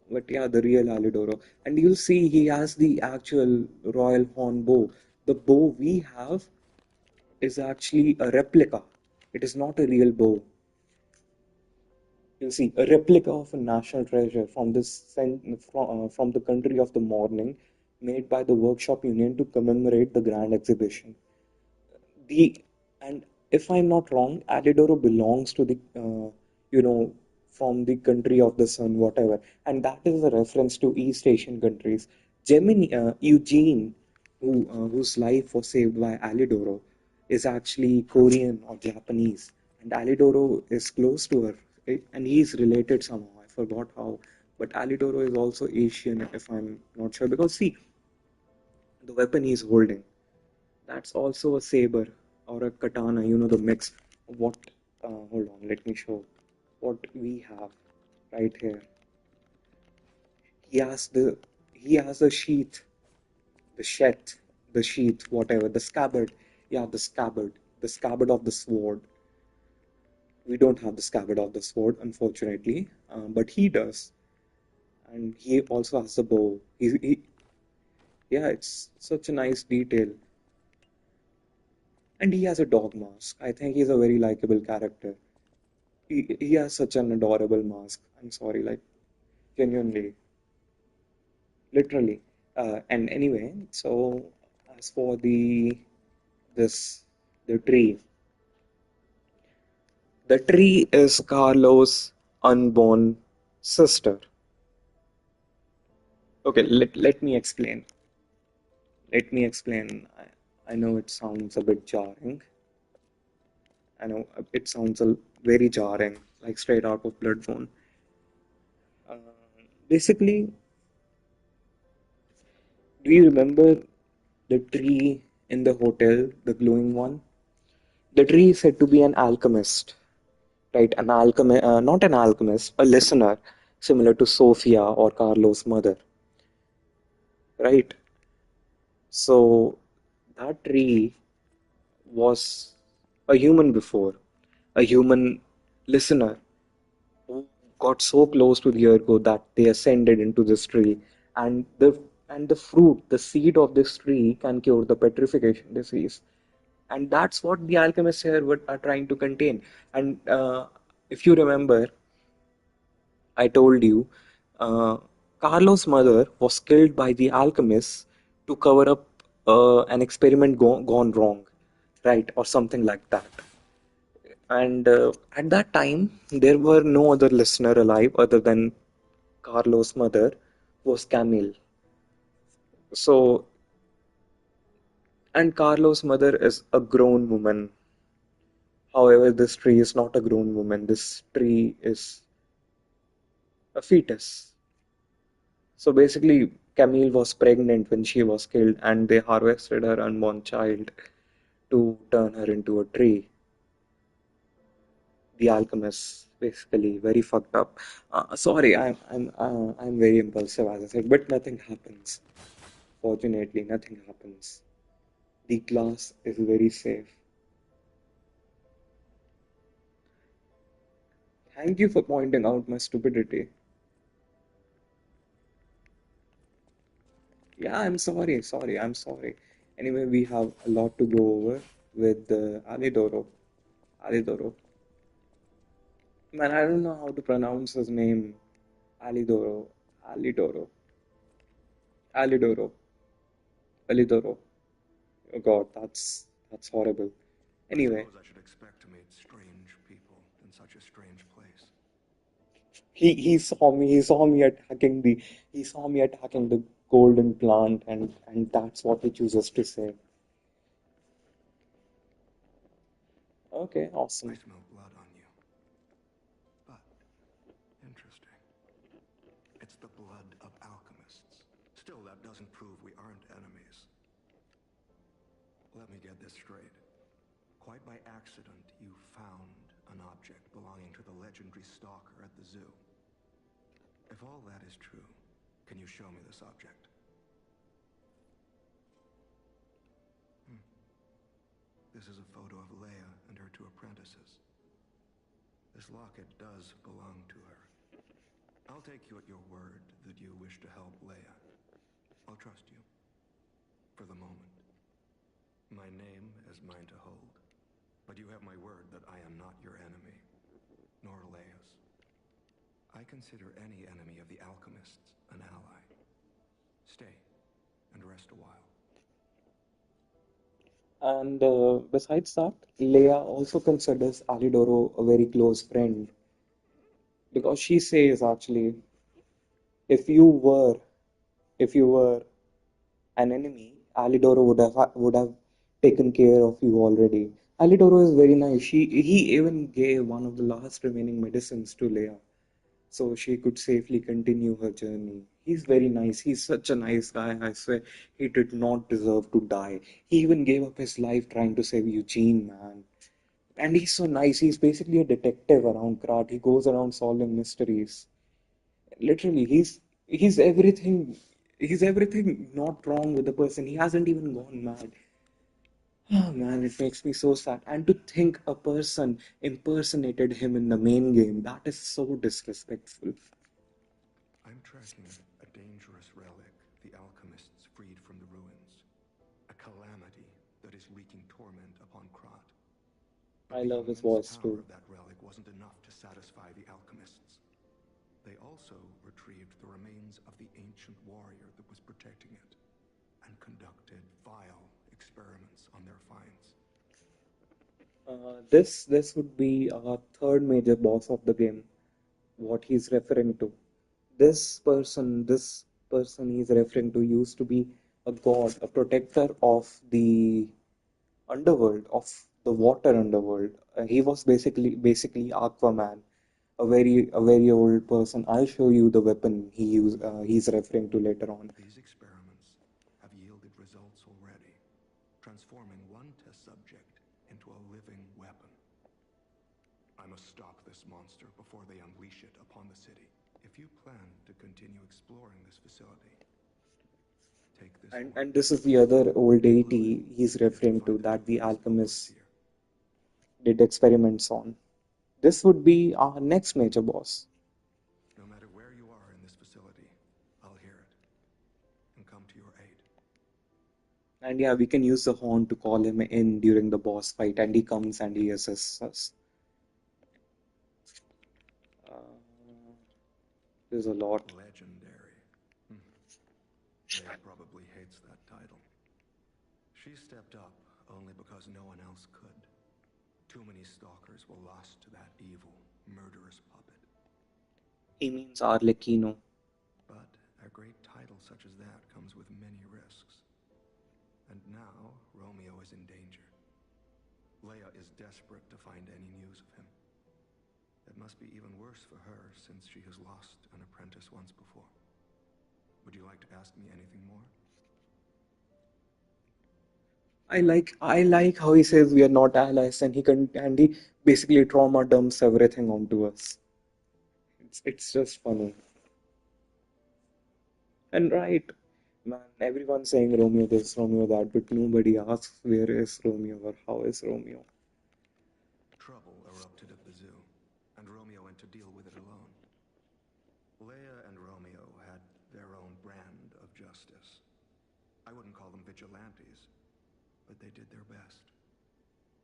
but yeah, the real Alidoro. And you'll see he has the actual royal horn bow. The bow we have is actually a replica. It is not a real bow. You'll see a replica of a national treasure from the country of the morning, made by the Workshop Union to commemorate the grand exhibition. The and if I'm not wrong, Alidoro belongs to the you know from the country of the sun, whatever, and that is a reference to East Asian countries. Gemini Eugene, whose life was saved by Alidoro, is actually Korean or Japanese, and Alidoro is close to her, and he's related somehow. I forgot how, but Alidoro is also Asian, if I'm not sure, because see the weapon he's holding. That's also a saber or a katana, the mix. What, hold on, let me show what we have right here. He has the, he has a sheath, the sheath, the sheath, whatever, the scabbard. Yeah, the scabbard of the sword. We don't have the scabbard of the sword, unfortunately, but he does. And he also has a bow. Yeah, it's such a nice detail. And he has a dog mask. I think he's a very likable character. He has such an adorable mask. I'm sorry, like genuinely, literally. And anyway, so as for this the tree, the tree is Carlos' unborn sister. Okay, let me explain. Let me explain. I know it sounds a bit jarring. I know it sounds very jarring, like straight out of Bloodborne. Uh, Basically, do you remember the tree in the hotel, the glowing one? The tree is said to be an alchemist, right? An alchemist, not an alchemist, a listener, similar to Sophia or Carlos' mother, right? So that tree was a human before, a human listener got so close to the Urgo that they ascended into this tree, and the fruit, the seed of this tree can cure the petrification disease, and that's what the alchemists here are trying to contain. And if you remember, I told you, uh, Carlos' mother was killed by the alchemists to cover up an experiment gone wrong, right, or something like that. And at that time, there were no other listener alive other than Carlos' mother, was Camille. So, and Carlos' mother is a grown woman. However, this tree is not a grown woman. This tree is a fetus. So basically, Camille was pregnant when she was killed, and they harvested her unborn child to turn her into a tree. The alchemists, basically, very fucked up. Sorry, I'm very impulsive, as I said, but nothing happens. Fortunately, nothing happens. The glass is very safe. Thank you for pointing out my stupidity. Yeah, I'm sorry, I'm sorry. Anyway, we have a lot to go over with Alidoro. Alidoro. Man, I don't know how to pronounce his name. Alidoro. Alidoro. Alidoro. Alidoro. Oh God, that's horrible. Anyway, Suppose I should expect to meet strange people in such a strange place. he saw me attacking the golden plant, and that's what he chooses to say. Okay, I awesome. smell blood on you. But, interesting. It's the blood of alchemists. Still, that doesn't prove we aren't enemies. Let me get this straight. Quite by accident, you found an object belonging to the legendary stalker at the zoo. If all that is true, can you show me this object? This is a photo of Leia and her two apprentices. This locket does belong to her. I'll take you at your word that you wish to help Leia. I'll trust you. For the moment. My name is mine to hold. But you have my word that I am not your enemy, nor Leia's. I consider any enemy of the alchemists an ally. Stay and rest a while. And besides that, Leia also considers Alidoro a very close friend because she says actually, if you were if you were an enemy, Alidoro would have taken care of you already. Alidoro is very nice. He even gave one of the last remaining medicines to Leia, so she could safely continue her journey. He's very nice. He's such a nice guy. I swear, he did not deserve to die. He even gave up his life trying to save Eugene, man. And he's so nice. He's basically a detective around Krat. He goes around solving mysteries. Literally, he's everything. He's everything not wrong with the person. He hasn't even gone mad. Oh man, it makes me so sad. And to think a person impersonated him in the main game, that is so disrespectful. I'm tracking a dangerous relic the alchemists freed from the ruins. A calamity that is wreaking torment upon Krat. But I the love his immense voice power too. of that relic wasn't enough to satisfy the alchemists. They also retrieved the remains of the ancient warrior that was protecting it, and conducted vile experiments on their finds. This would be our third major boss of the game. What he's referring to. This person he's referring to used to be a god, a protector of the underworld, of the water underworld. He was basically Aquaman, a very old person. I'll show you the weapon he's referring to later on. These experiments have yielded results already, transforming one test subject into a living weapon. I must stop this monster before they unleash it upon the city. If you plan to continue exploring this facility, take this And this is the other old deity he's referring to that the alchemists here. did experiments on. This would be our next major boss. And yeah, we can use the horn to call him in during the boss fight, and he comes and he assists us. Uh, there's a lot. Legendary. Leia probably hates that title. She stepped up only because no one else could. Too many stalkers were lost to that evil, murderous puppet. He means Arlecchino. But a great title such as that comes with many risks. And now, Romeo is in danger. Leia is desperate to find any news of him. It must be even worse for her since she has lost an apprentice once before. Would you like to ask me anything more? I like how he says we are not allies, and he basically trauma dumps everything onto us. It's just funny. And right, man, everyone's saying Romeo this, Romeo that, but nobody asks where is Romeo or how is Romeo. Trouble erupted at the zoo, and Romeo went to deal with it alone. Leia and Romeo had their own brand of justice. I wouldn't call them vigilantes, but they did their best.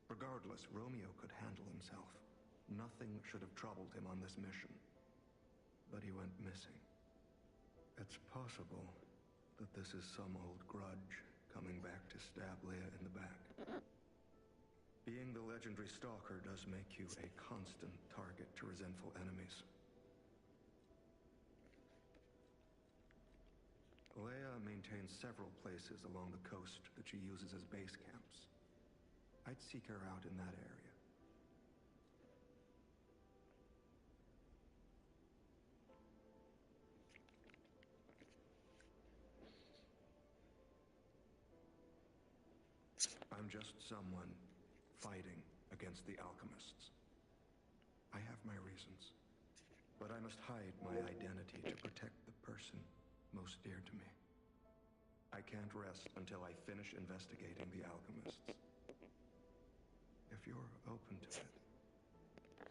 Regardless, Romeo could handle himself. Nothing should have troubled him on this mission. But he went missing. It's possible that this is some old grudge coming back to stab Leia in the back. Being the legendary stalker does make you a constant target to resentful enemies. Leia maintains several places along the coast that she uses as base camps. I'd seek her out in that area. I'm just someone fighting against the alchemists. I have my reasons, but I must hide my identity to protect the person most dear to me. I can't rest until I finish investigating the alchemists. If you're open to it,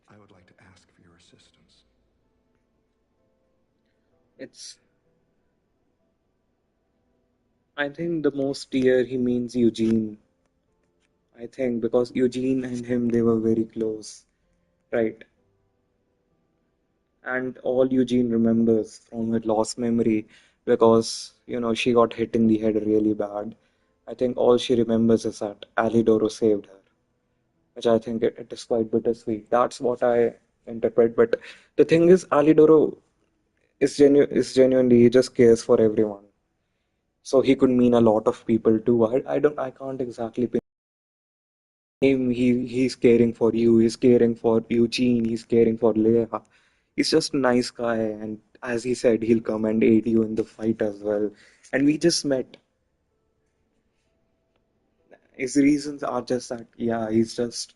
I would like to ask for your assistance. It's, I think the most dear he means Eugene. I think because Eugene and him they were very close, right? And all Eugene remembers from her lost memory, because she got hit in the head really bad. I think all she remembers is that Alidoro saved her, which I think it is quite bittersweet. That's what I interpret. But the thing is, Alidoro is genuinely, he just cares for everyone. So he could mean a lot of people too. I can't exactly pinpoint him. He's caring for you. He's caring for Eugene. He's caring for Leia. He's just a nice guy, and as he said, he'll come and aid you in the fight as well. And we just met. His reasons are just that, yeah, he's just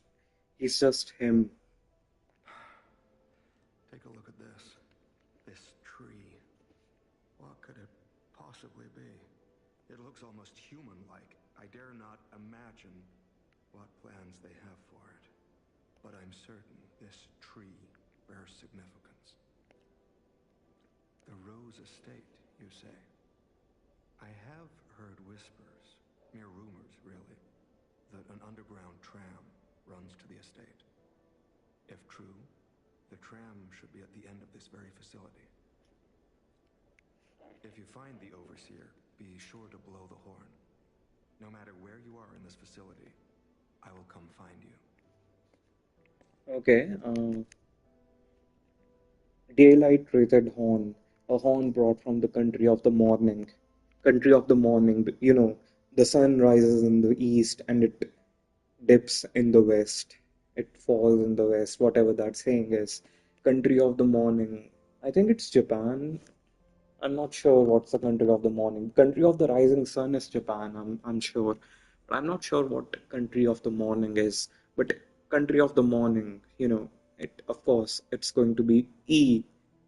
him. Take a look at this. This tree. What could it possibly be? It looks almost human-like. I dare not imagine what plans they have for it. But I'm certain this tree bears significance. The Rose Estate, you say? I have heard whispers, mere rumors really, that an underground tram runs to the estate. If true, the tram should be at the end of this very facility. If you find the Overseer, be sure to blow the horn. No matter where you are in this facility, I will come find you. Okay. Daylight wreathed horn, a horn brought from the country of the morning. Country of the morning, the sun rises in the east and it dips in the west. It falls in the west, whatever that saying is. Country of the morning. I think it's Japan. I'm not sure what's the country of the morning. Country of the rising sun is Japan, I'm sure. But I'm not sure what country of the morning is. But country of the morning, it of course it's going to be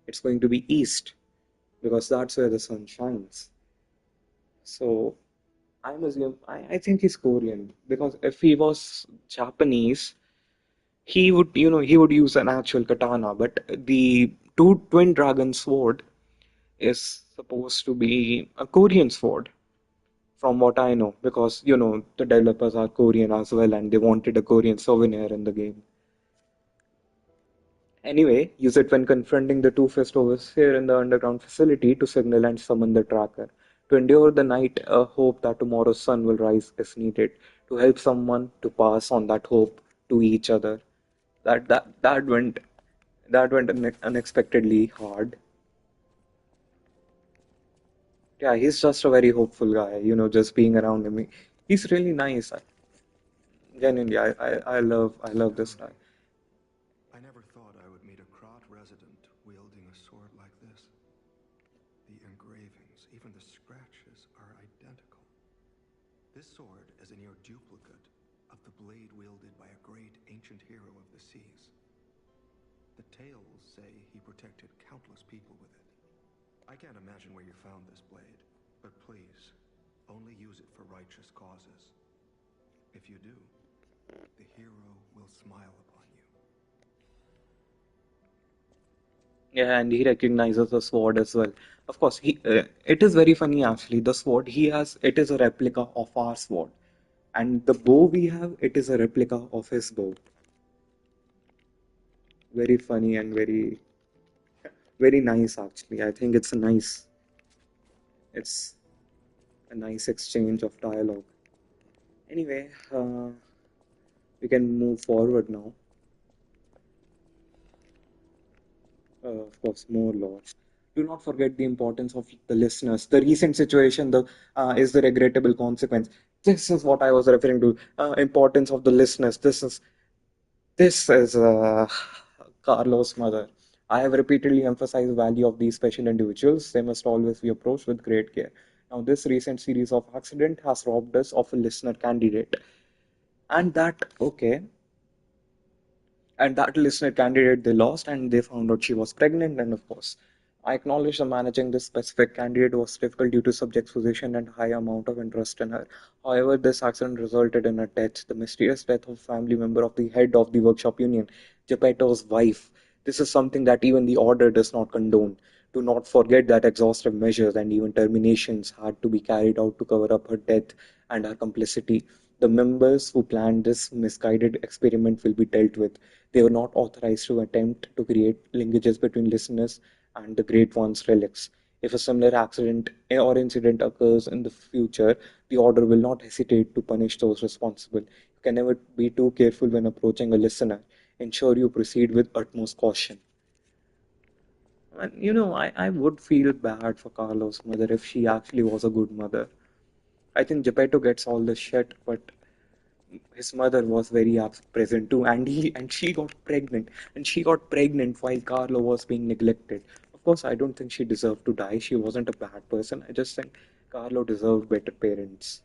it's going to be east, because that's where the sun shines. So I think he's Korean, because if he was Japanese, he would use an actual katana, but the two twin dragon sword is supposed to be a Korean sword. from what I know, because the developers are Korean as well, and they wanted a Korean souvenir in the game. Anyway, use it when confronting the Two-Faced Overseer in the underground facility to signal and summon the tracker. To endure the night, a hope that tomorrow's sun will rise is needed. To help someone to pass on that hope to each other. That went unexpectedly hard. Yeah, he's just a very hopeful guy, just being around him. He's really nice. Genuinely, I love this guy. I never thought I would meet a Krat resident wielding a sword like this. The engravings, even the scratches, are identical. This sword is a near duplicate of the blade wielded by a great ancient hero of the seas. The tales say he protected countless people with it. I can't imagine where you found this blade, but please, only use it for righteous causes. If you do, the hero will smile upon you. Yeah, and he recognizes the sword as well. Of course, it is very funny actually. The sword he has, it is a replica of our sword, and the bow we have, it is a replica of his bow. Very funny and very, very nice actually. I think it's a nice exchange of dialogue. Anyway, we can move forward now. Of course, more laws. Do not forget the importance of the listeners. The recent situation is the regrettable consequence. This is what I was referring to. Importance of the listeners. This is Carlos' mother. I have repeatedly emphasized the value of these special individuals. They must always be approached with great care. Now, this recent series of accident has robbed us of a listener candidate, and that listener candidate they lost, and they found out she was pregnant. And of course, I acknowledge that managing this specific candidate was difficult due to subject's position and high amount of interest in her. However, this accident resulted in a death, the mysterious death of a family member of the head of the workshop union, Geppetto's wife. This is something that even the order does not condone. Do not forget that exhaustive measures and even terminations had to be carried out to cover up her death and her complicity. The members who planned this misguided experiment will be dealt with. They were not authorized to attempt to create linkages between listeners and the Great One's relics. If a similar accident or incident occurs in the future, the Order will not hesitate to punish those responsible. You can never be too careful when approaching a listener. Ensure you proceed with utmost caution. And I would feel bad for Carlos' mother if she actually was a good mother. I think Geppetto gets all the shit, but his mother was very present too, and she got pregnant while Carlo was being neglected. Of course, I don't think she deserved to die. She wasn't a bad person. I just think Carlo deserved better parents.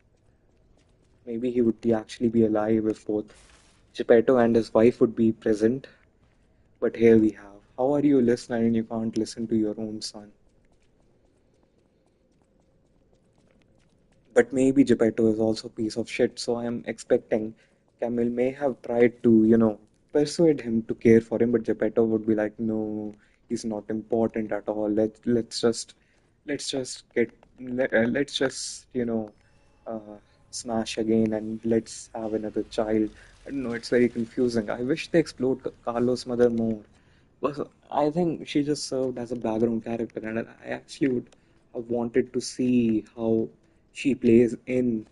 Maybe he would actually be alive if both Geppetto and his wife would be present. But here we have. How are you a listener and you can't listen to your own son? But maybe Geppetto is also a piece of shit, so I am expecting Camille may have tried to, persuade him to care for him, but Geppetto would be like, no, he's not important at all. Let's just uh, smash again and let's have another child. I don't know, it's very confusing. I wish they explored Carlos' mother more. Because I think she just served as a background character, and I actually would have wanted to see how she plays in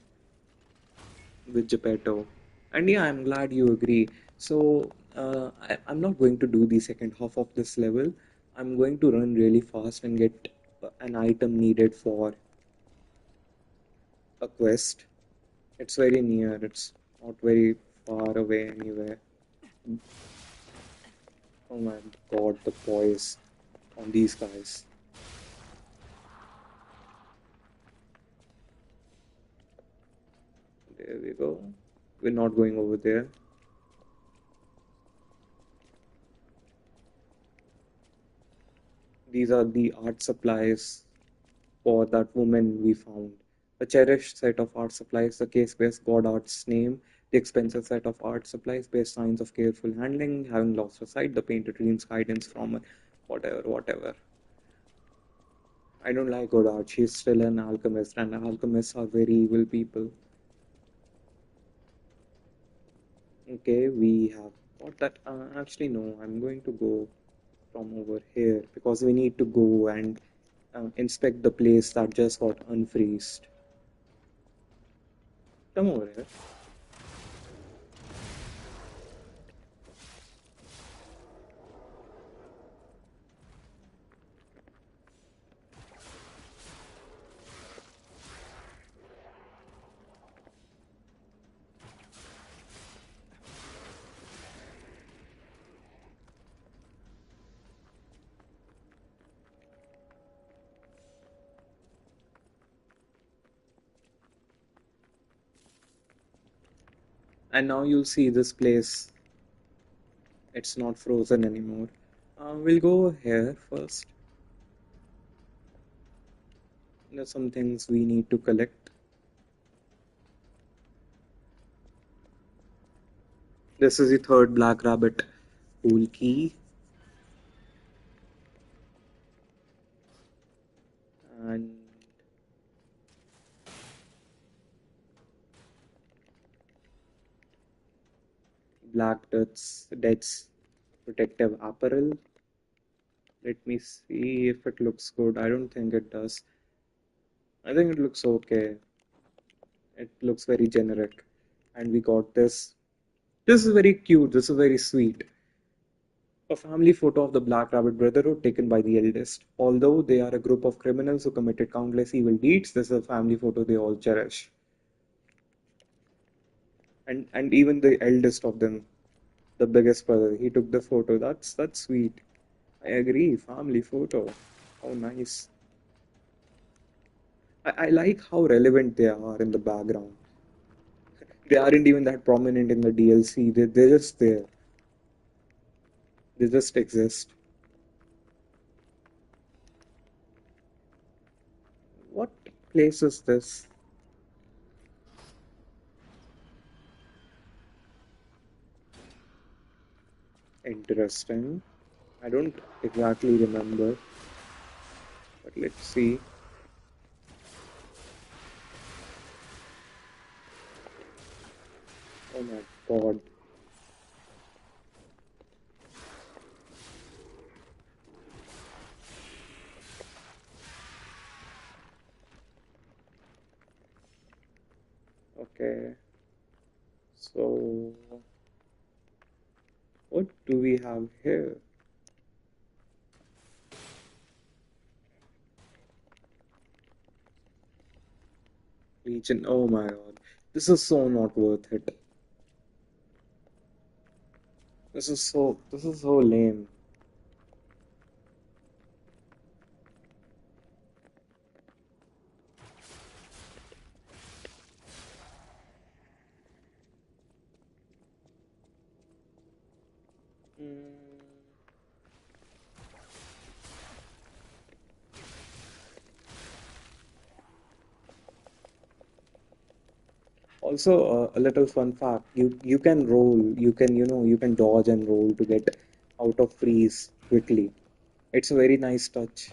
with Geppetto. And yeah, I'm glad you agree. So I'm not going to do the second half of this level. I'm going to run really fast and get an item needed for a quest. It's very near, it's not very far away anywhere. Oh my god, the poise on these guys. There we go. We're not going over there. These are the art supplies for that woman we found. A cherished set of art supplies, the case bears God Art's name. The expensive set of art supplies bears signs of careful handling, having lost her sight, the painted dreams guidance from her, whatever. I don't like Godard. She's still an alchemist, and alchemists are very evil people. Okay, we have got that. Actually, no, I'm going to go from over here because we need to go and inspect the place that just got unfreezed. Come over here. And now you'll see this place. It's not frozen anymore. We'll go here first. There's some things we need to collect. This is the third Black Rabbit pool key. And Death's protective apparel. Let me see if it looks good. I don't think it does. I think it looks okay. It looks very generic. And we got this. This is very cute. This is very sweet. A family photo of the Black Rabbit Brotherhood taken by the eldest. Although they are a group of criminals who committed countless evil deeds, this is a family photo they all cherish. And even the eldest of them, the biggest brother, he took the photo. That's sweet. I agree. Family photo. How nice. I like how relevant they are in the background. They aren't even that prominent in the DLC. They're just there. They just exist. What place is this? Interesting. I don't exactly remember, but let's see. Oh my God. Okay. So, what do we have here? Legion. Oh my God. This is so not worth it. This is so lame. Mm. Also, a little fun fact: you can roll, you can dodge and roll to get out of freeze quickly. It's a very nice touch.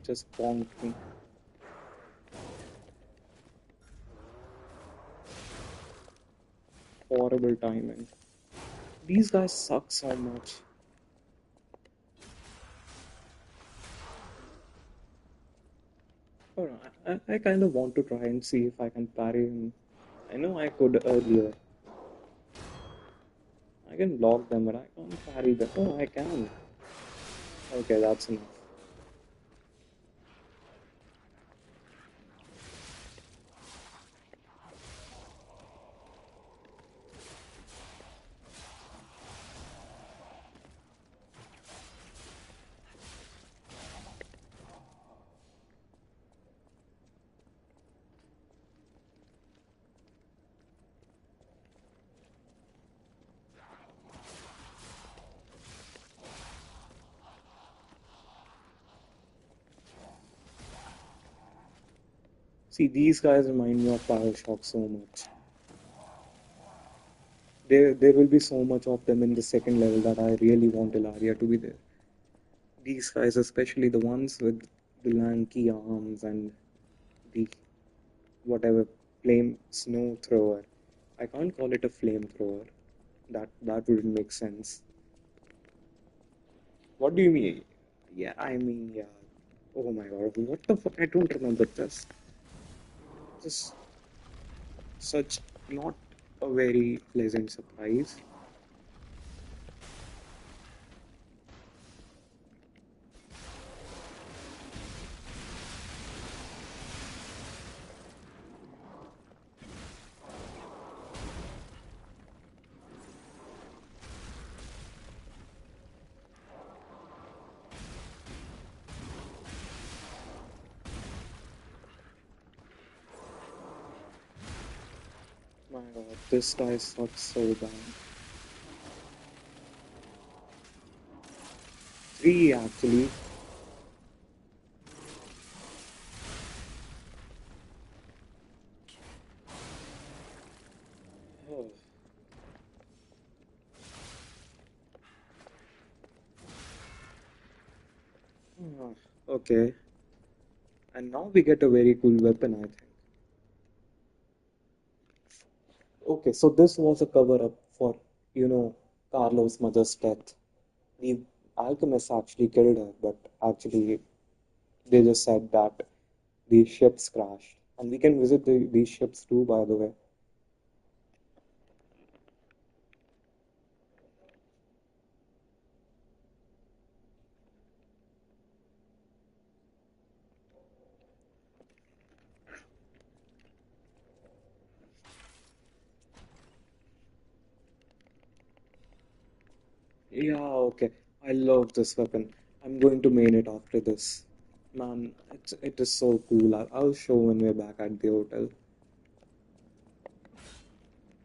It just bonked me. Horrible timing. These guys suck so much. Alright, I kind of want to try and see if I can parry him. I know I could earlier. I can block them, but I can't parry them. Oh, I can. Okay, that's enough. See, these guys remind me of Bioshock so much. There will be so much of them in the second level that I really want Ilaria to be there. These guys, especially the ones with the lanky arms and the whatever flame snow thrower. I can't call it a flamethrower. That wouldn't make sense. What do you mean? Yeah, I mean, yeah. Oh my god, what the fuck? I don't remember this. Just such not a very pleasant surprise. My god, this guy sucks so bad. Three actually. Oh. Ah, okay. And now we get a very cool weapon, I think. Okay, so this was a cover up for, Carlos' mother's death. The alchemists actually killed her, but actually they just said that the ships crashed. And we can visit these ships too, by the way. Yeah, okay. I love this weapon. I'm going to main it after this. Man, it is so cool. I'll show when we're back at the hotel.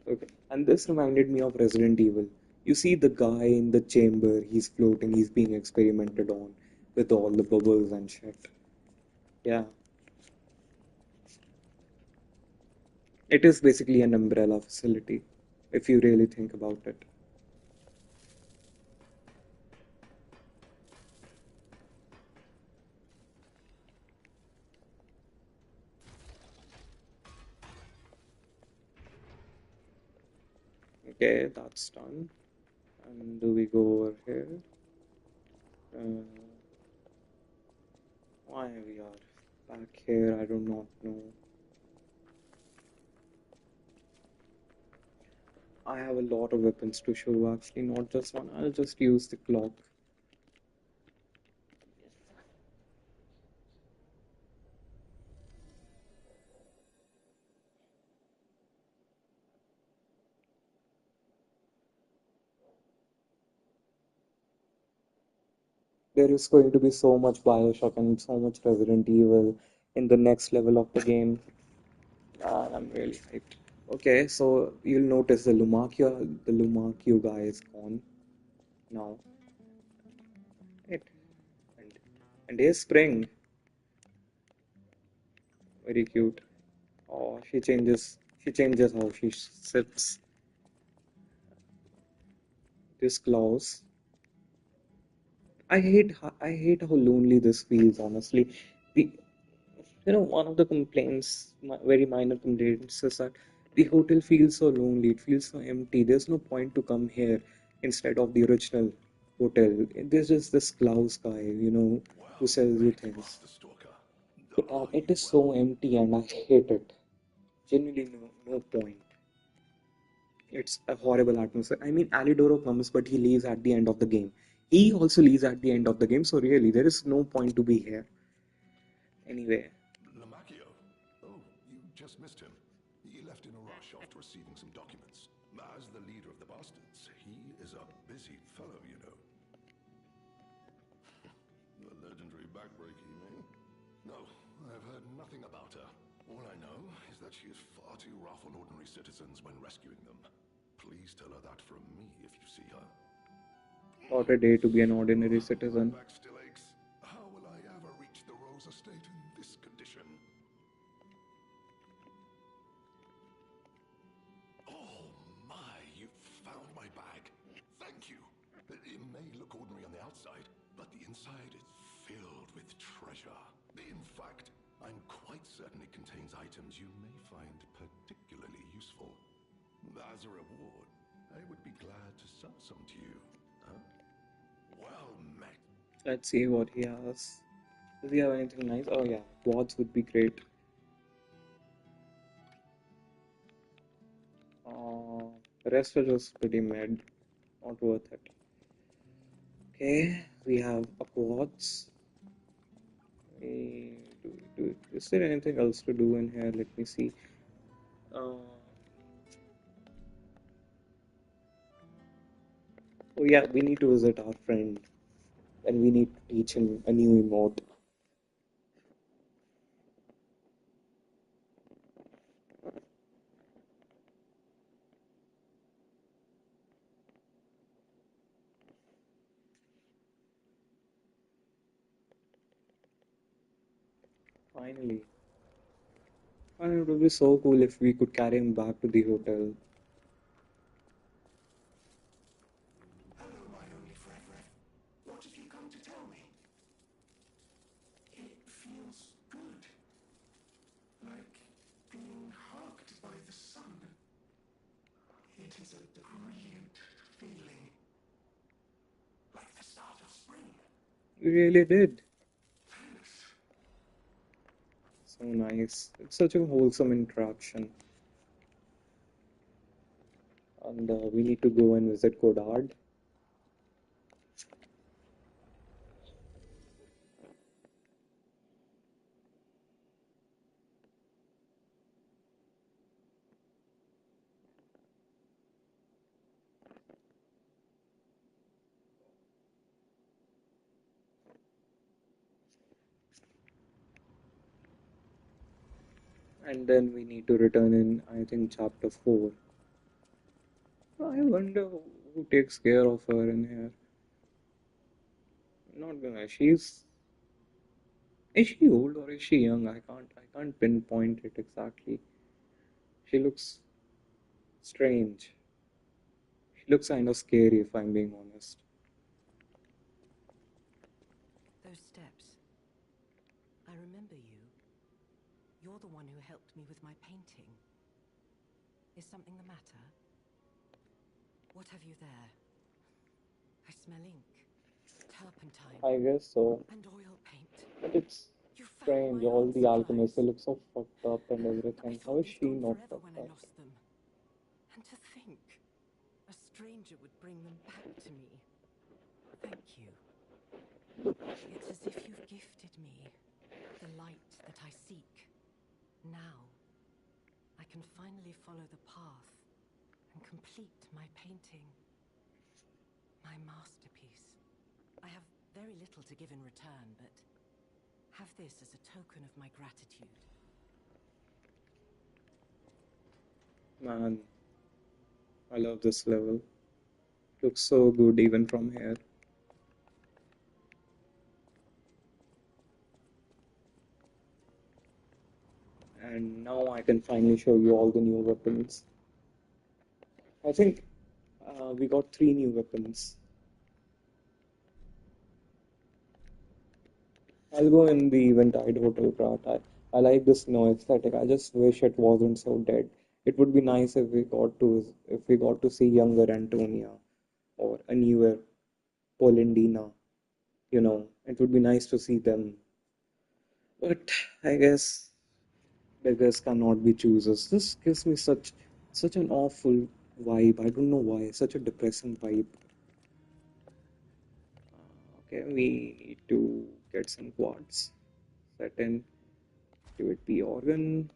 Okay. And this reminded me of Resident Evil. You see the guy in the chamber, he's floating, he's being experimented on with all the bubbles and shit. Yeah. It is basically an umbrella facility, if you really think about it. Okay, that's done. And do we go over here? Uh, why we are back here, I do not know. I have a lot of weapons to show, actually, not just one. I'll just use the clock. There is going to be so much Bioshock and so much Resident Evil in the next level of the game. I'm really hyped. Okay, so you'll notice the Lumakio guy is gone now. Right. And, and here's Spring. Very cute. Oh, she changes how she sits. This Klaus. I hate how lonely this feels, honestly. The one of the complaints, very minor complaints, is that the hotel feels so lonely. It feels so empty. There's no point to come here instead of the original hotel. There's just this Klaus guy, who Well sells you met, things. Master Stalker. And Are it you is well? so empty, and I hate it. Genuinely, no point. It's a horrible atmosphere. I mean, Alidoro comes, but he leaves at the end of the game. He also leaves at the end of the game, so really, there is no point to be here. Anyway, Lamacchio? Oh, you just missed him. He left in a rush after receiving some documents. As the leader of the bastards, he is a busy fellow, you know. The legendary backbreaker, you mean? No, I've heard nothing about her. All I know is that she is far too rough on ordinary citizens when rescuing them. Please tell her that from me if you see her. not a day to be an So, ordinary my citizen. back still aches. How will I ever reach the Rose Estate in this condition? Oh my, you found my bag. Thank you. It may look ordinary on the outside, but the inside is filled with treasure. In fact, I'm quite certain it contains items you may find particularly useful. As a reward, I would be glad to sell some to you. Huh? Well met. Let's see what he has. Does he have anything nice? Oh yeah, quads would be great. The rest are just pretty mid, not worth it. Okay, we have a quads. Is there anything else to do in here? Let me see. Uh, oh yeah, we need to visit our friend, and we need to teach him a new emote. Finally. And it would be so cool if we could carry him back to the hotel. Hello, my only friend. What have you come to tell me? It feels good. Like being hugged by the sun. It is a brilliant feeling. Like the start of spring. We really did. Thanks. So nice. It's such a wholesome interaction. And we need to go and visit Godard. And then we need to return in, I think, chapter 4. I wonder who takes care of her in here. Not gonna. Is she old or is she young? I can't pinpoint it exactly. She looks strange. She looks kind of scary if I'm being honest. Those steps. I remember you. You're the one who helped me with my painting. Is something the matter? What have you there? I smell ink, turpentine, I guess so. and oil paint. But it's You found strange. my All art the alchemists, they supplies. look so fucked up and I everything. How thought is they'd she gone not forever when fucked I up? lost them. And to think, a stranger would bring them back to me. Thank you. It's as if you've gifted me the light that I seek. Now, I can finally follow the path and complete my painting. My masterpiece. I have very little to give in return, but have this as a token of my gratitude. Man, I love this level. Looks so good even from here. And now I can finally show you all the new weapons. I think we got 3 new weapons. I'll go in the Eventide Hotel Crat. I like this no aesthetic. I just wish it wasn't so dead. It would be nice if we got to see younger Antonia or a newer Polendina. It would be nice to see them. But I guess beggars cannot be choosers. This gives me such an awful vibe. I don't know why. Such a depressing vibe. Okay, we need to get some quads. Set in, activate the organ.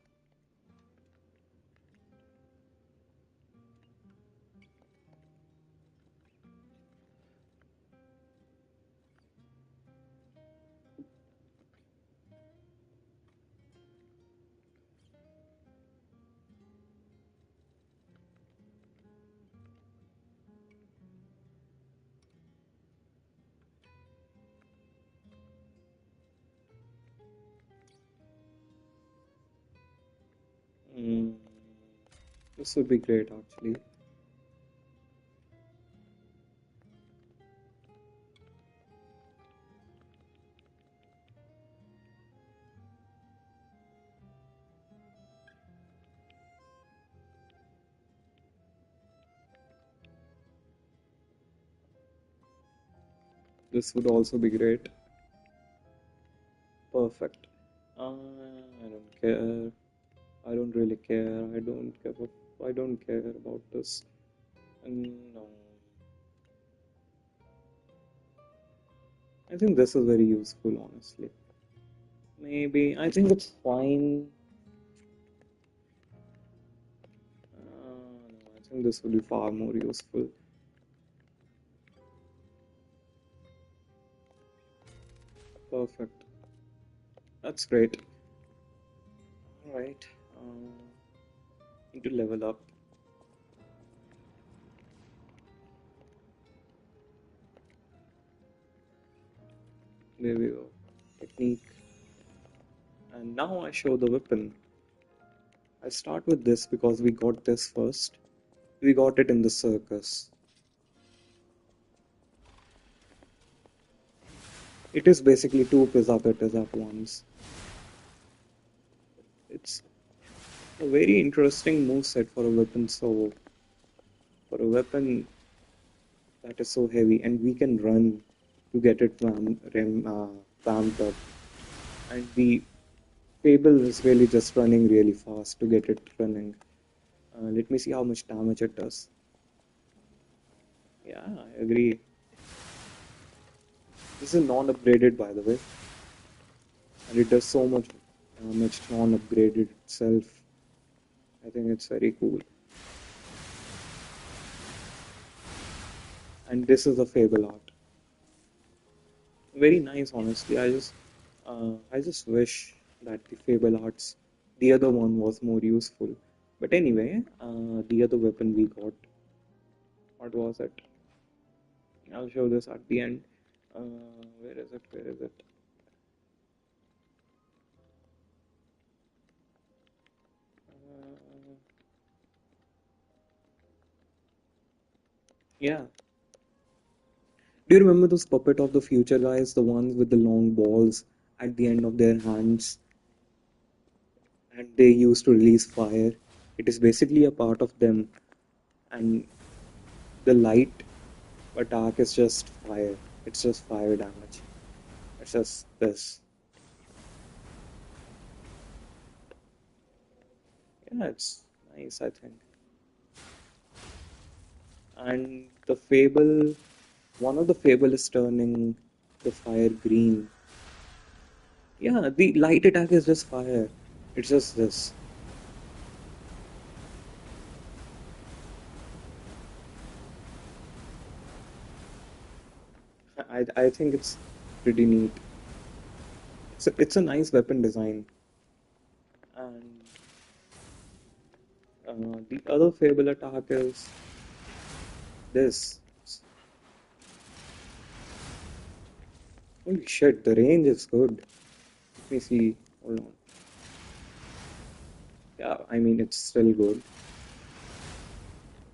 Mm, this would be great actually. This would also be great. Perfect. I don't care. I don't really care. I don't care about this. No. I think this is very useful, honestly. Maybe. I think it's fine. No, I think this will be far more useful. Perfect. That's great. Alright. Need to level up. There we go. Technique. And now I show the weapon. I start with this because we got this first. We got it in the circus. It is basically two pizza cutters at once. It's a very interesting move set for a weapon that is so heavy, and we can run to get it vamped up. And the Fable is really just running really fast to get it running. Let me see how much damage it does. Yeah, I agree. This is non-upgraded, by the way, and it does so much damage non-upgraded itself. I think it's very cool. And this is a Fable art. Very nice, honestly. I just wish that the Fable arts, the other one was more useful. But anyway, the other weapon we got, what was it? I'll show this at the end. Where is it? Where is it? Yeah. Do you remember those Puppet of the Future guys, the ones with the long balls at the end of their hands, and they used to release fire? It is basically a part of them, and the light attack is just fire. It's just fire damage. It's just this. Yeah, it's nice, I think. And the Fable, one of the Fable is turning the fire green. Yeah, the light attack is just fire. It's just this. I think it's pretty neat. It's a nice weapon design. And the other Fable attack is this. Holy shit, the range is good. Let me see. Hold on. Yeah, I mean, it's still good.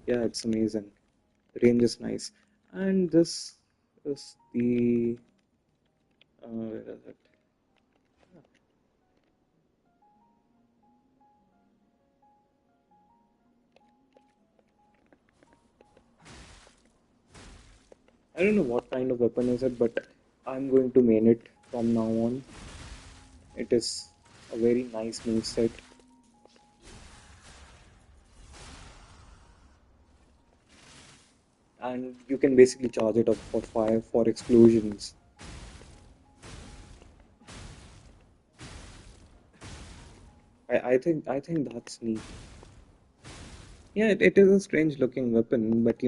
Yeah, it's amazing. The range is nice. And this is the. Where is it? I don't know what kind of weapon is it, but I'm going to main it from now on. It is a very nice move set. And you can basically charge it up for fire for explosions. I think that's neat. Yeah, it is a strange looking weapon, but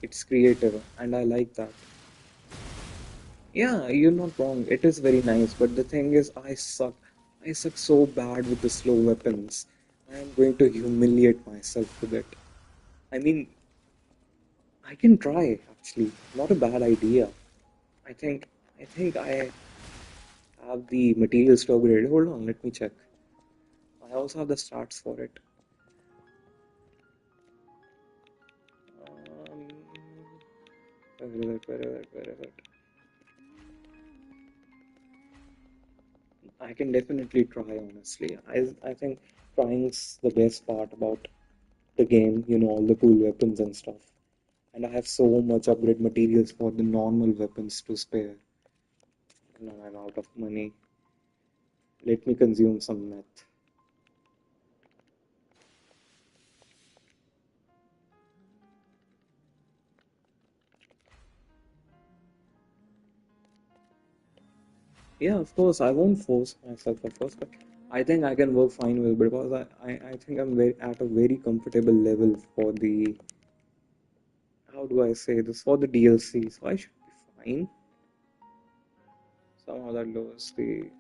it's creative, and I like that. Yeah, you're not wrong. It is very nice, but the thing is, I suck. I suck so bad with the slow weapons. I am going to humiliate myself with it. I mean, I can try, actually. Not a bad idea. I think I have the materials to upgrade. Hold on, let me check. I also have the stats for it. Um, where is it? I can definitely try, honestly. I think trying's the best part about the game, all the cool weapons and stuff. And I have so much upgrade materials for the normal weapons to spare. Now I'm out of money. Let me consume some meth. Yeah, of course, I won't force myself, of course, but I think I can work fine with because I think I'm very at a very comfortable level for the how do I say this for the DLC, so I should be fine. Somehow that lowers the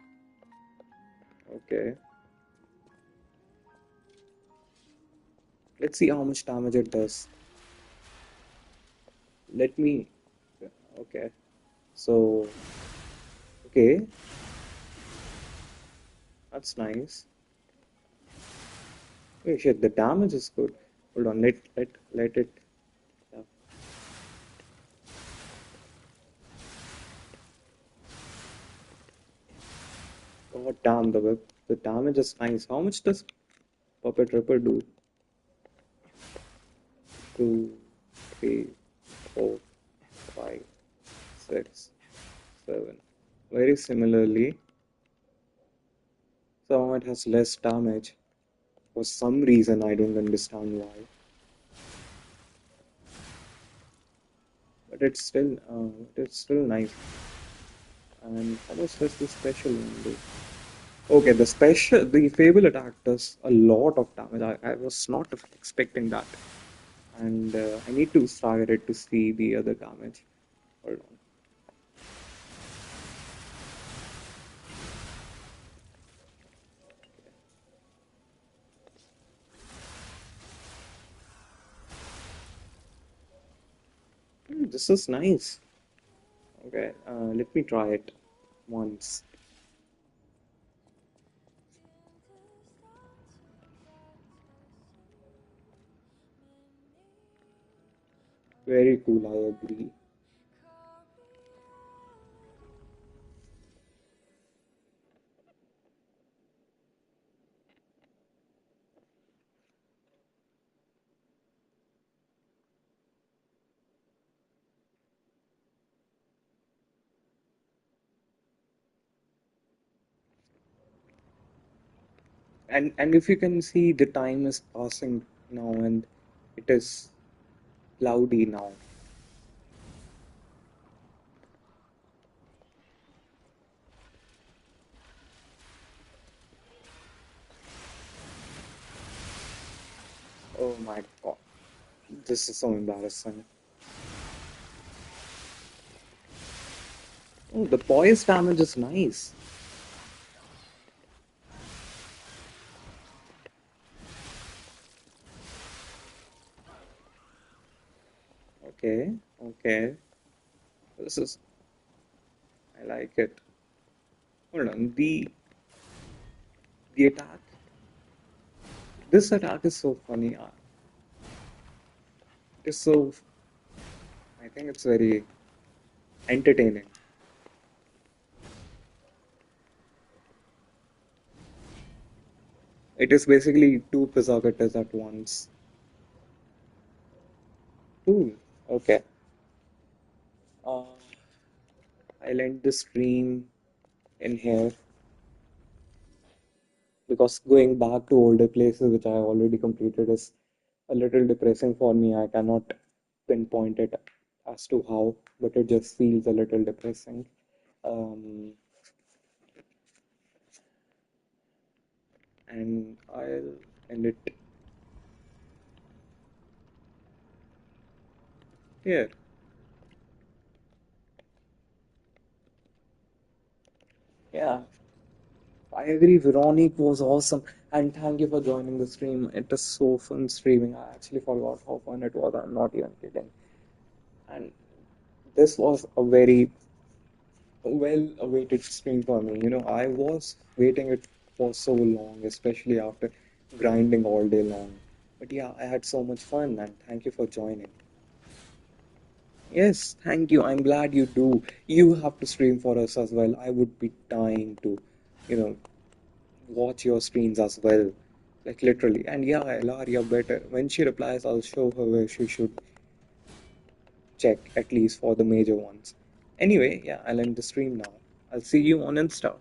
okay. Let's see how much damage it does. Let me okay. So okay, that's nice. Wait, shit, the damage is good. Hold on, let it. Yeah. God damn, the damage is nice. How much does Puppet Ripper do? 2, 3, 4, 5, 6, 7. Very similarly, somehow it has less damage. For some reason, I don't understand why. But it's still nice. And how much does the special one do? Okay, the Fable attack does a lot of damage. I was not expecting that. And I need to stagger it to see the other damage. Hold on. This is nice. Okay, let me try it once. Very cool, I agree. And if you can see, the time is passing now, and it is cloudy now. Oh my God, this is so embarrassing. Oh, the poise damage is nice. Okay, okay. This is I like it. Hold on, the attack. This attack is so funny. It's so. I think it's very entertaining. It is basically two pizza cutters at once. Cool. Okay. Uh, I'll end the stream in here because going back to older places which I already completed is a little depressing for me. I cannot pinpoint it as to how, but it just feels a little depressing. Um, and I'll end it here. Yeah, I agree. Veronique was awesome, and thank you for joining the stream. It is so fun streaming. I actually forgot how fun it was. I'm not even kidding. And this was a very well-awaited stream for me. I was waiting it for so long, especially after grinding all day long. But yeah, I had so much fun, and thank you for joining. Yes, thank you. I'm glad you do. You have to stream for us as well. I would be dying to, you know, watch your streams as well. Like literally. And yeah, Ilaria better. When she replies, I'll show her where she should check, at least for the major ones. Anyway, yeah, I'll end the stream now. I'll see you on Insta.